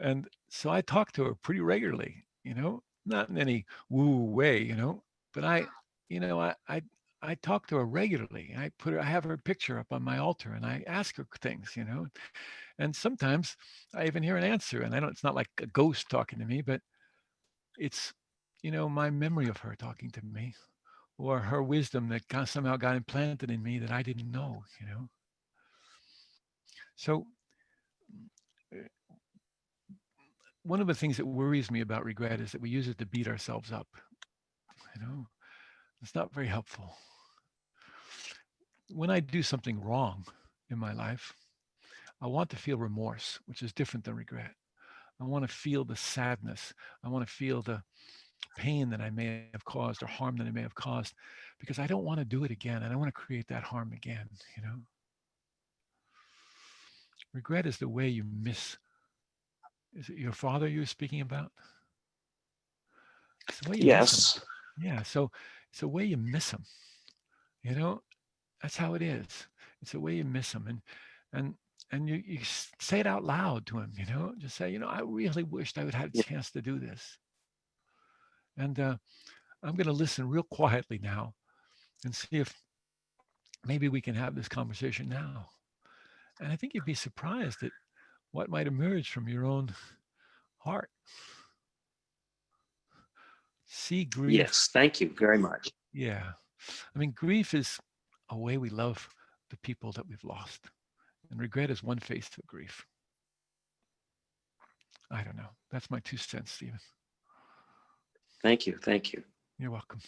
And so I talk to her pretty regularly, you know, not in any woo way, you know, but you know, I talk to her regularly. I have her picture up on my altar and I ask her things, you know, and sometimes I even hear an answer and it's not like a ghost talking to me, but it's, you know, my memory of her talking to me or her wisdom that somehow got implanted in me that I didn't know, you know. So one of the things that worries me about regret is that we use it to beat ourselves up. You know, it's not very helpful. When I do something wrong in my life, I want to feel remorse, which is different than regret. I want to feel the sadness. I want to feel the pain that I may have caused or harm that I may have caused, because I don't want to do it again. I don't want to create that harm again, you know? Regret is the way you miss. Is it your father you were speaking about? It's the way you miss him. Yes. Yeah, so it's the way you miss him. You know, that's how it is. It's the way you miss him. And and you say it out loud to him, you know, just say, you know, I really wished I would have had a Yeah. chance to do this. And I'm going to listen real quietly now and see if maybe we can have this conversation now. And I think you'd be surprised at what might emerge from your own heart. See grief. Yes. Thank you very much. Yeah. I mean, grief is a way we love the people that we've lost. And regret is one face to grief. I don't know. That's my 2 cents, Stephen. Thank you. Thank you. You're welcome.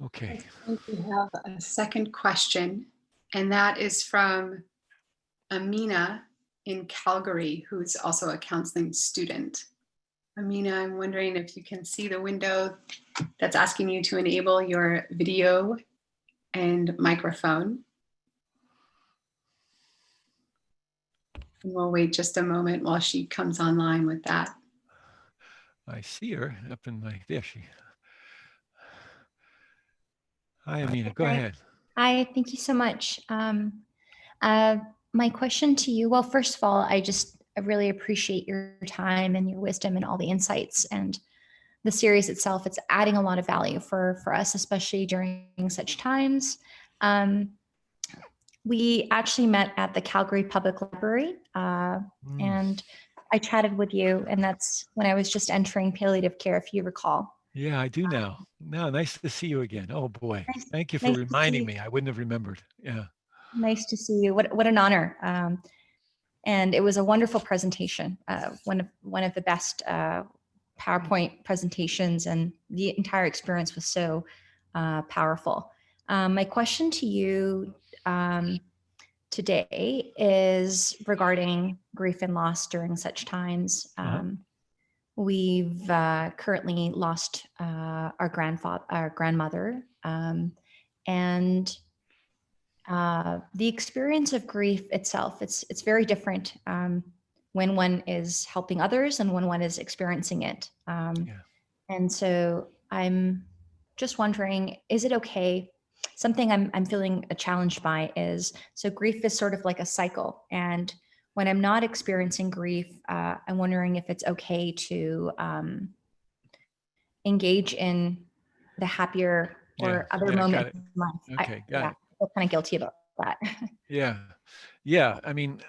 Okay. I think we have a second question, and that is from Amina in Calgary, who's also a counseling student. Amina, I'm wondering if you can see the window that's asking you to enable your video and microphone. And we'll wait just a moment while she comes online with that. I see her up in my, there she. Hi, Amina, go ahead. Hi, thank you so much. My question to you, well, first of all, I really appreciate your time and your wisdom and all the insights, and the series itself. It's adding a lot of value for us, especially during such times. We actually met at the Calgary Public Library, and I chatted with you, and that's when I was just entering palliative care, if you recall. Yeah, I do now. No, nice to see you again. Oh boy, thank you for nice reminding me. I wouldn't have remembered. Yeah. Nice to see you. What an honor. And it was a wonderful presentation. One of the best PowerPoint presentations, and the entire experience was so powerful. My question to you today is regarding grief and loss during such times. We've currently lost our grandmother, and the experience of grief itself, it's very different when one is helping others and when one is experiencing it. And so I'm just wondering, is it okay? Something I'm feeling challenged by is, so grief is sort of like a cycle. And when I'm not experiencing grief, I'm wondering if it's okay to engage in the happier or other moments in life. Okay, got it. I feel kind of guilty about that. Yeah. I mean,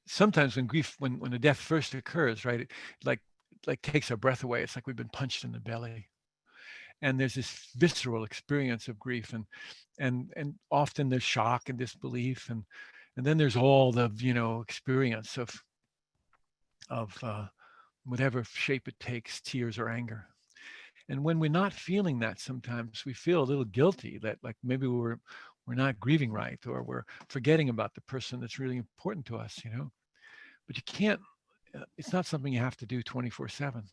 sometimes when grief, when a death first occurs, right, it like takes our breath away. It's like we've been punched in the belly, and there's this visceral experience of grief, and often there's shock and disbelief, and then there's all the experience of whatever shape it takes, tears or anger. And when we're not feeling that, sometimes we feel a little guilty that, like, maybe we're not grieving right, or we're forgetting about the person that's really important to us, But you can't. It's not something you have to do 24/7.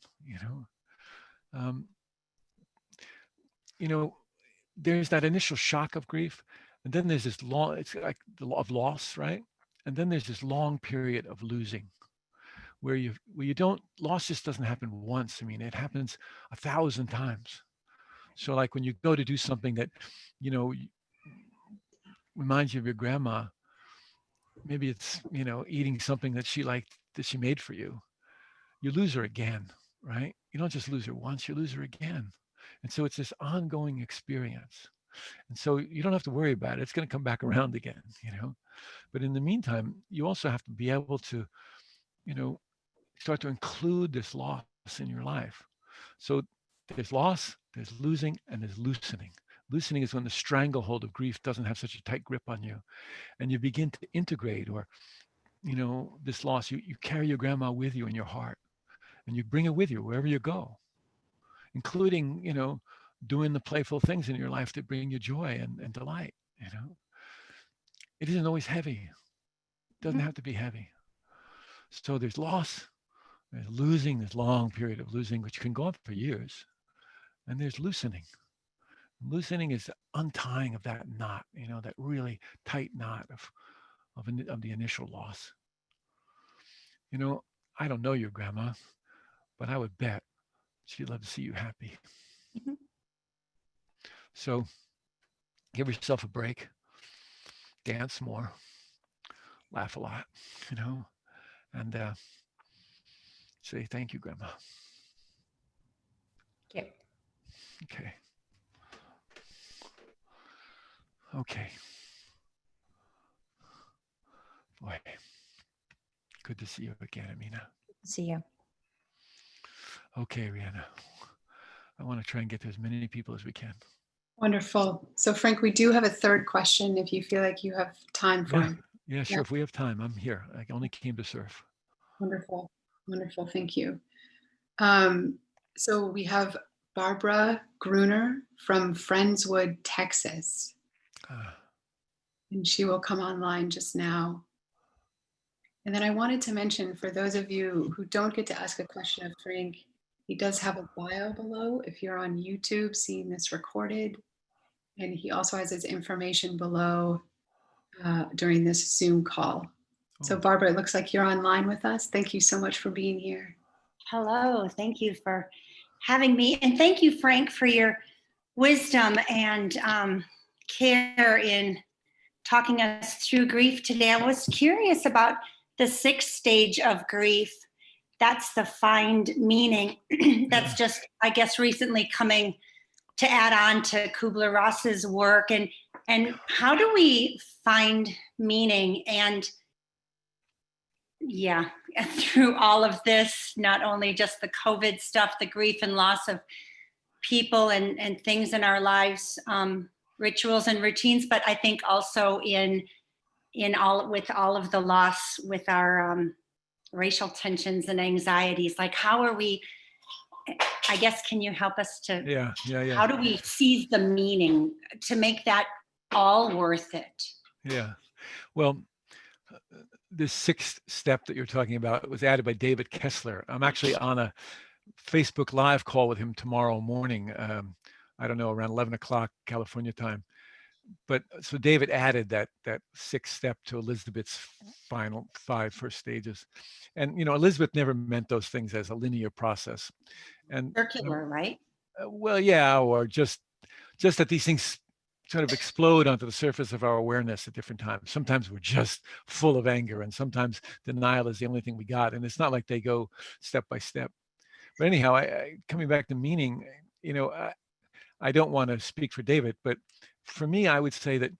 There's that initial shock of grief, and then there's this long. It's like of loss, right? And then there's this long period of losing, where you don't. Loss just doesn't happen once. I mean, it happens 1,000 times. So, like when you go to do something that, reminds you of your grandma, maybe it's eating something that she liked, that she made for you, you lose her again, right? You don't just lose her once, you lose her again. And so it's this ongoing experience, and so you don't have to worry about it. It's going to come back around again, but in the meantime, you also have to be able to start to include this loss in your life. So there's loss, there's losing, and there's loosening. Loosening is when the stranglehold of grief doesn't have such a tight grip on you, and you begin to integrate, or, this loss, you carry your grandma with you in your heart, and you bring it with you wherever you go, including, doing the playful things in your life that bring you joy and delight. It isn't always heavy. It doesn't have to be heavy. So there's loss, there's losing, this long period of losing, which can go on for years. And there's loosening. Loosening is the untying of that knot, that really tight knot of the initial loss. I don't know your grandma, but I would bet she'd love to see you happy. Mhm. So give yourself a break, dance more, laugh a lot, and say thank you, Grandma. Okay. Okay. Okay. Boy, good to see you again, Amina. See you. Okay, Rihanna. I want to try and get to as many people as we can. Wonderful. So Frank, we do have a third question if you feel like you have time for it. Yeah, sure. If we have time, I'm here. I only came to serve. Wonderful. Wonderful. Thank you. So we have Barbara Gruner from Friendswood, Texas. And she will come online just now. And then I wanted to mention, for those of you who don't get to ask a question of Frank, he does have a bio below if you're on YouTube seeing this recorded. And he also has his information below during this Zoom call. So Barbara, it looks like you're online with us. Thank you so much for being here. Hello, thank you for having me. And thank you, Frank, for your wisdom and care in talking us through grief today. I was curious about the 6th stage of grief. That's the find meaning. That's just, I guess, recently coming to add on to Kubler-Ross's work. And how do we find meaning? And yeah, through all of this, not only just the COVID stuff, the grief and loss of people and things in our lives, rituals and routines, but I think also with all of the loss with our racial tensions and anxieties, like how are we, I guess, can you help us to, yeah. How do we seize the meaning to make that all worth it? Yeah, well, this 6th step that you're talking about was added by David Kessler. I'm actually on a Facebook Live call with him tomorrow morning. I don't know, around 11 o'clock California time. But so David added that 6th step to Elizabeth's final 5 first stages. And, Elizabeth never meant those things as a linear process. And Circular, right? Well, yeah, or just that these things sort of explode onto the surface of our awareness at different times. Sometimes we're just full of anger, and sometimes denial is the only thing we got. And it's not like they go step by step. But anyhow, coming back to meaning, I don't want to speak for David, but for me, I would say that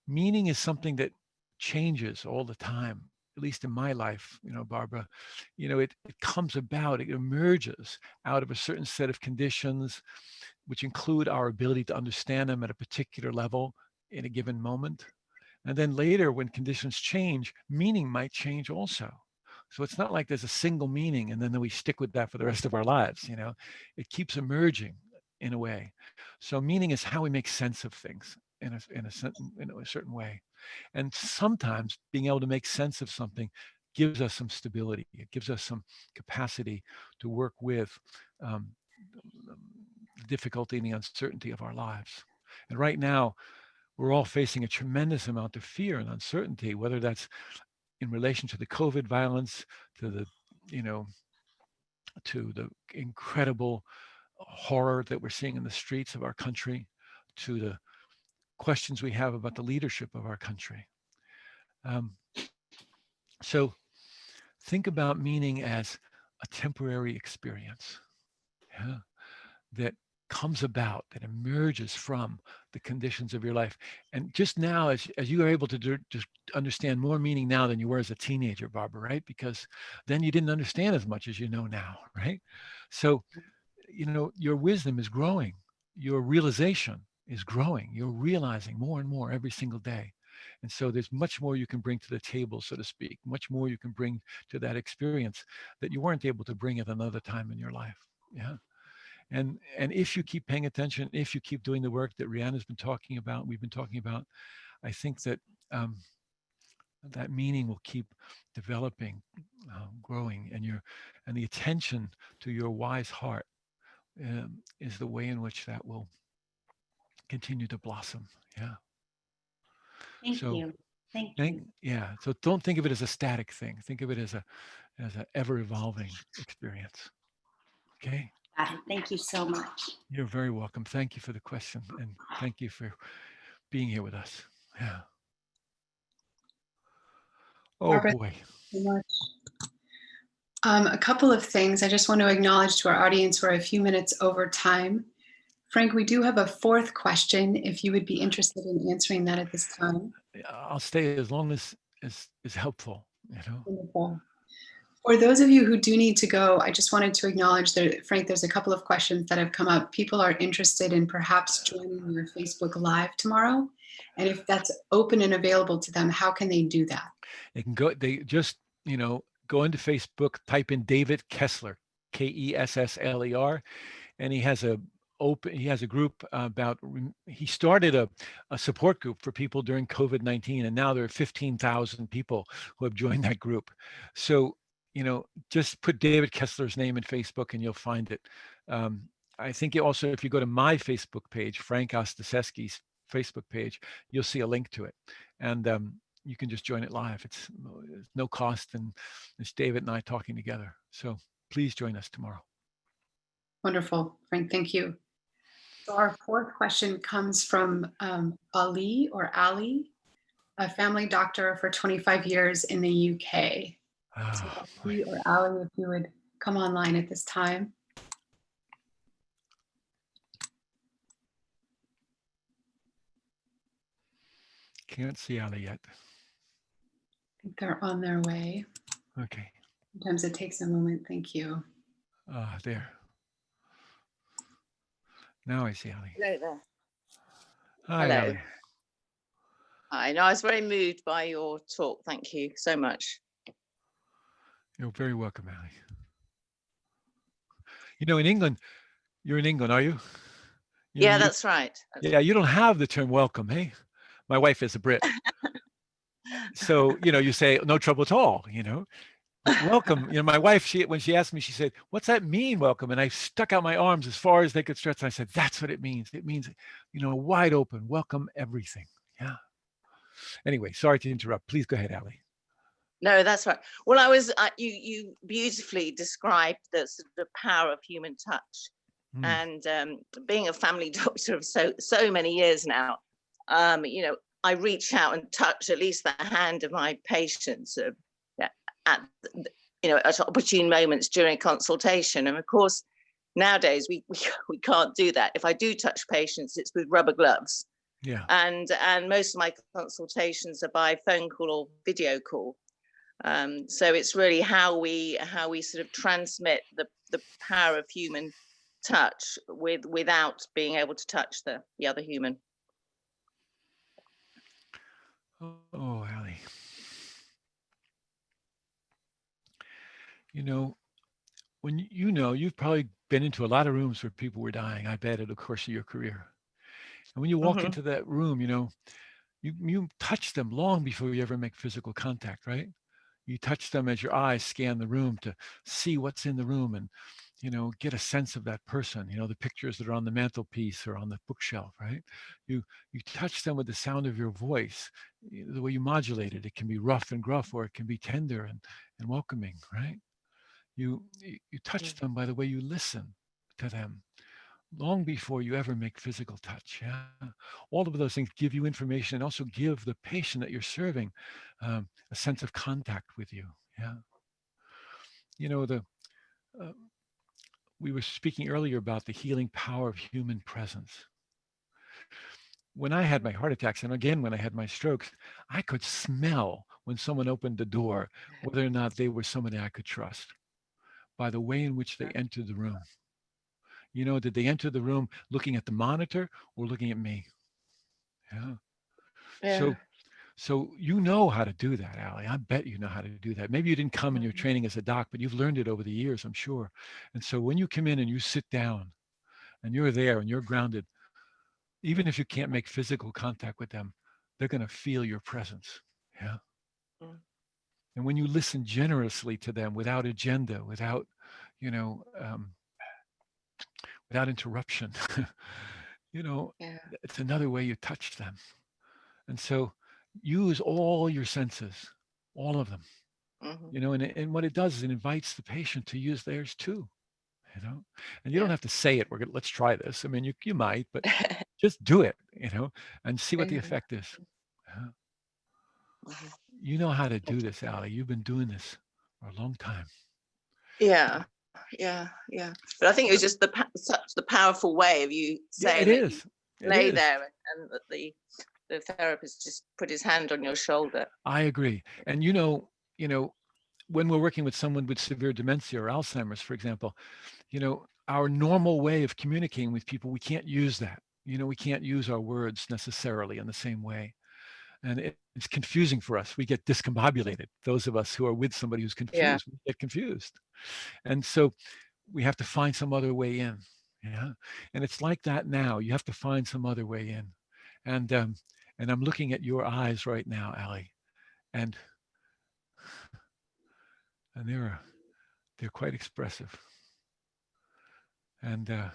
meaning is something that changes all the time, at least in my life, Barbara. It comes about, it emerges out of a certain set of conditions, which include our ability to understand them at a particular level in a given moment. And then later, when conditions change, meaning might change also. So it's not like there's a single meaning and then we stick with that for the rest of our lives. It keeps emerging in a way. So meaning is how we make sense of things in a certain way. And sometimes being able to make sense of something gives us some stability. It gives us some capacity to work with the difficulty and the uncertainty of our lives. And right now, we're all facing a tremendous amount of fear and uncertainty, whether that's in relation to the COVID violence, to the incredible horror that we're seeing in the streets of our country, to the questions we have about the leadership of our country. So think about meaning as a temporary experience that comes about, that emerges from the conditions of your life. And just now, as you are able to just understand more meaning now than you were as a teenager, Barbara, right? Because then you didn't understand as much as you know now, right? So, your wisdom is growing. Your realization is growing. You're realizing more and more every single day. And so there's much more you can bring to the table, so to speak, much more you can bring to that experience that you weren't able to bring at another time in your life. Yeah. And if you keep paying attention, if you keep doing the work that Rihanna's been talking about, we've been talking about, I think that that meaning will keep developing, growing, and the attention to your wise heart is the way in which that will continue to blossom. Yeah. Thank So you. Thank you. yeah. So don't think of it as a static thing. Think of it as an ever evolving experience. Okay. Got it. Thank you so much. You're very welcome. Thank you for the question, and thank you for being here with us. Yeah. Oh Barbara, boy. so much. A couple of things. I just want to acknowledge to our audience we're a few minutes over time. Frank, we do have a fourth question if you would be interested in answering that at this time. I'll stay as long as is helpful. Wonderful. For those of you who do need to go, I just wanted to acknowledge that, Frank, there's a couple of questions that have come up. People are interested in perhaps joining your Facebook Live tomorrow. And if that's open and available to them, how can they do that? They can go, they just, go into Facebook, type in David Kessler, Kessler, and he has a group about, he started a support group for people during COVID-19, and now there are 15,000 people who have joined that group. So, just put David Kessler's name in Facebook and you'll find it. I think also, if you go to my Facebook page, Frank Ostaseski's Facebook page, you'll see a link to it. And you can just join it live. It's no cost, and it's David and I talking together. So please join us tomorrow. Wonderful, Frank, thank you. So our fourth question comes from Ali, a family doctor for 25 years in the UK. So Ali or Ali, if you would come online at this time. Can't see Ali yet. I think they're on their way. Okay. Sometimes it takes a moment. Thank you. There. Now I see Ali. Hello there. Hi, Hello. Ali. Hi. No, I was very moved by your talk. Thank you so much. You're very welcome, Ali. In England, you're in England, are you? Yeah, that's right. Yeah, you don't have the term welcome, hey? My wife is a Brit. So, you say no trouble at all, But welcome. My wife, when she asked me, she said, "What's that mean, welcome?" And I stuck out my arms as far as they could stretch. And I said, "That's what it means. It means, wide open, welcome everything." Yeah. Anyway, sorry to interrupt. Please go ahead, Ali. No, that's right. Well, you beautifully described the power of human touch, and being a family doctor of so many years now, I reach out and touch at least the hand of my patients at opportune moments during a consultation. And of course, nowadays we can't do that. If I do touch patients, it's with rubber gloves. Yeah. And most of my consultations are by phone call or video call. So it's really how we sort of transmit the power of human touch without being able to touch the other human. Oh, Ali. When you've probably been into a lot of rooms where people were dying, I bet, in the course of your career. And when you walk into that room, you touch them long before you ever make physical contact, right? You touch them as your eyes scan the room to see what's in the room and, get a sense of that person, the pictures that are on the mantelpiece or on the bookshelf, right? You touch them with the sound of your voice, the way you modulate it. It can be rough and gruff, or it can be tender and welcoming, right? You touch them by the way you listen to them long before you ever make physical touch. Yeah, all of those things give you information and also give the patient that you're serving a sense of contact with you. Yeah, we were speaking earlier about the healing power of human presence. When I had my heart attacks, and again when I had my strokes, I could smell when someone opened the door whether or not they were somebody I could trust by the way in which they entered the room. You know, did they enter the room looking at the monitor or looking at me? Yeah. Yeah. So you know how to do that, Allie. I bet you know how to do that. Maybe you didn't come in your training as a doc, but you've learned it over the years, I'm sure. And so when you come in and you sit down and you're there and you're grounded, even if you can't make physical contact with them, they're going to feel your presence. Yeah. Mm. And when you listen generously to them without agenda, without, you know, without interruption, you know, Yeah. it's another way you touch them. And so use all your senses, all of them, Mhm. you know, and what it does is it invites the patient to use theirs too, you know, and you don't Yeah. have to say it. Let's try this. I mean, you might, but just do it, you know, and see what the Yeah. effect is. Yeah. Mhm. You know how to do this, Allie. You've been doing this for a long time. Yeah. Yeah. Yeah. But I think it was just such the powerful way of you Yeah, saying it that you is. It lay is. there and that the therapist just put his hand on your shoulder. I agree. And you know, when we're working with someone with severe dementia or Alzheimer's, for example, you know, our normal way of communicating with people, we can't use that. You know, we can't use our words necessarily in the same way. And it's confusing for us. We get discombobulated. Those of us who are with somebody who's Yeah. confused, we get confused. And so we have to find some other way in. Yeah. And it's like that now. You have to find some other way in. And I'm looking at your eyes right now, Allie, and they're quite expressive. And I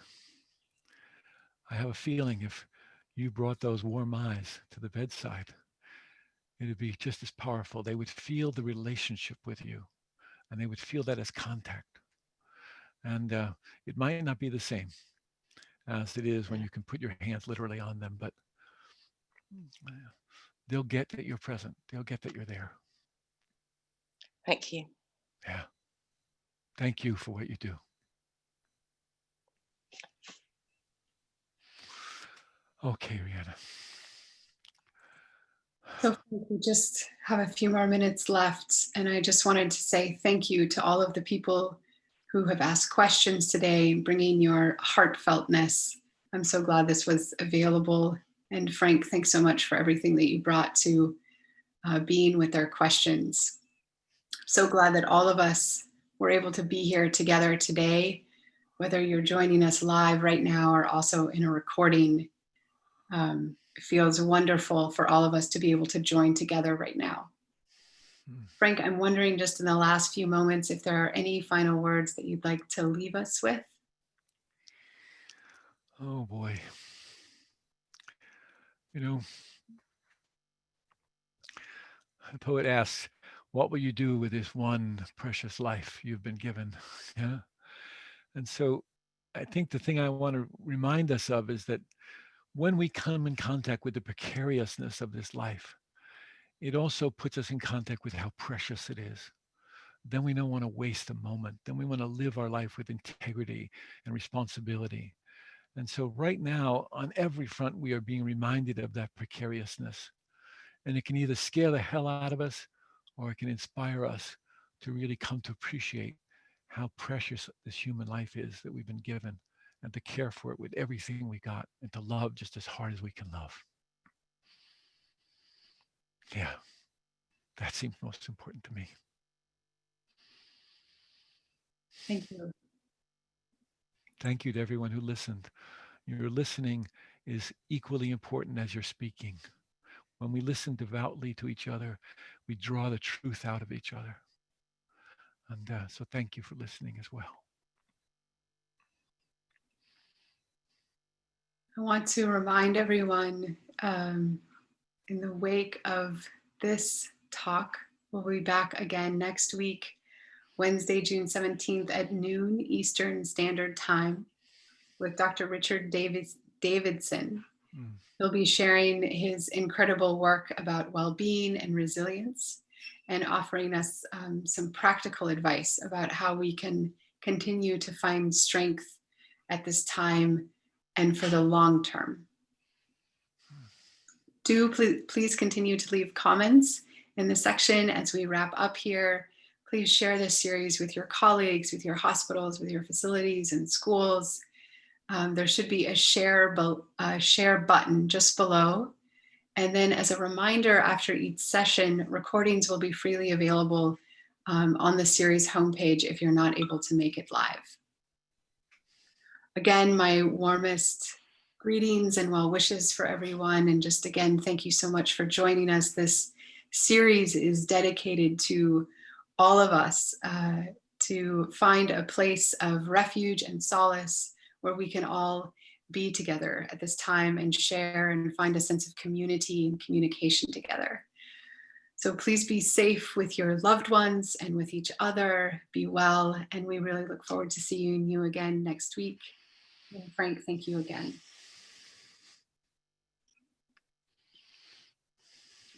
have a feeling if you brought those warm eyes to the bedside, it'd be just as powerful. They would feel the relationship with you, and they would feel that as contact. And it might not be the same as it is when you can put your hands literally on them, but they'll get that you're present. They'll get that you're there. Thank you. Yeah. Thank you for what you do. Okay, Rihanna. So we just have a few more minutes left, and I just wanted to say thank you to all of the people who have asked questions today, bringing your heartfeltness. I'm so glad this was available. And Frank, thanks so much for everything that you brought to being with our questions. So glad that all of us were able to be here together today, whether you're joining us live right now or also in a recording. It feels wonderful for all of us to be able to join together right now. Frank, I'm wondering just in the last few moments if there are any final words that you'd like to leave us with. Oh boy. You know, the poet asks, what will you do with this one precious life you've been given? Yeah. And so I think the thing I want to remind us of is that when we come in contact with the precariousness of this life, it also puts us in contact with how precious it is. Then we don't want to waste a moment. Then we want to live our life with integrity and responsibility. And so right now, on every front, we are being reminded of that precariousness. And it can either scare the hell out of us or it can inspire us to really come to appreciate how precious this human life is that we've been given, and to care for it with everything we got, and to love just as hard as we can love. Yeah, that seems most important to me. Thank you. Thank you to everyone who listened. Your listening is equally important as your speaking. When we listen devoutly to each other, we draw the truth out of each other. And so thank you for listening as well. I want to remind everyone in the wake of this talk, we'll be back again next week, Wednesday, June 17th at noon Eastern Standard Time with Dr. Richard Davidson. He'll be sharing his incredible work about well-being and resilience and offering us some practical advice about how we can continue to find strength at this time and for the long term. Do please continue to leave comments in the section as we wrap up here. Please share this series with your colleagues, with your hospitals, with your facilities and schools. There should be a share button just below. And then as a reminder, after each session, recordings will be freely available on the series homepage if you're not able to make it live. Again, my warmest greetings and well wishes for everyone. And just again, thank you so much for joining us. This series is dedicated to all of us to find a place of refuge and solace where we can all be together at this time and share and find a sense of community and communication together. So please be safe with your loved ones and with each other. Be well, and we really look forward to seeing you again next week. And Frank, thank you again.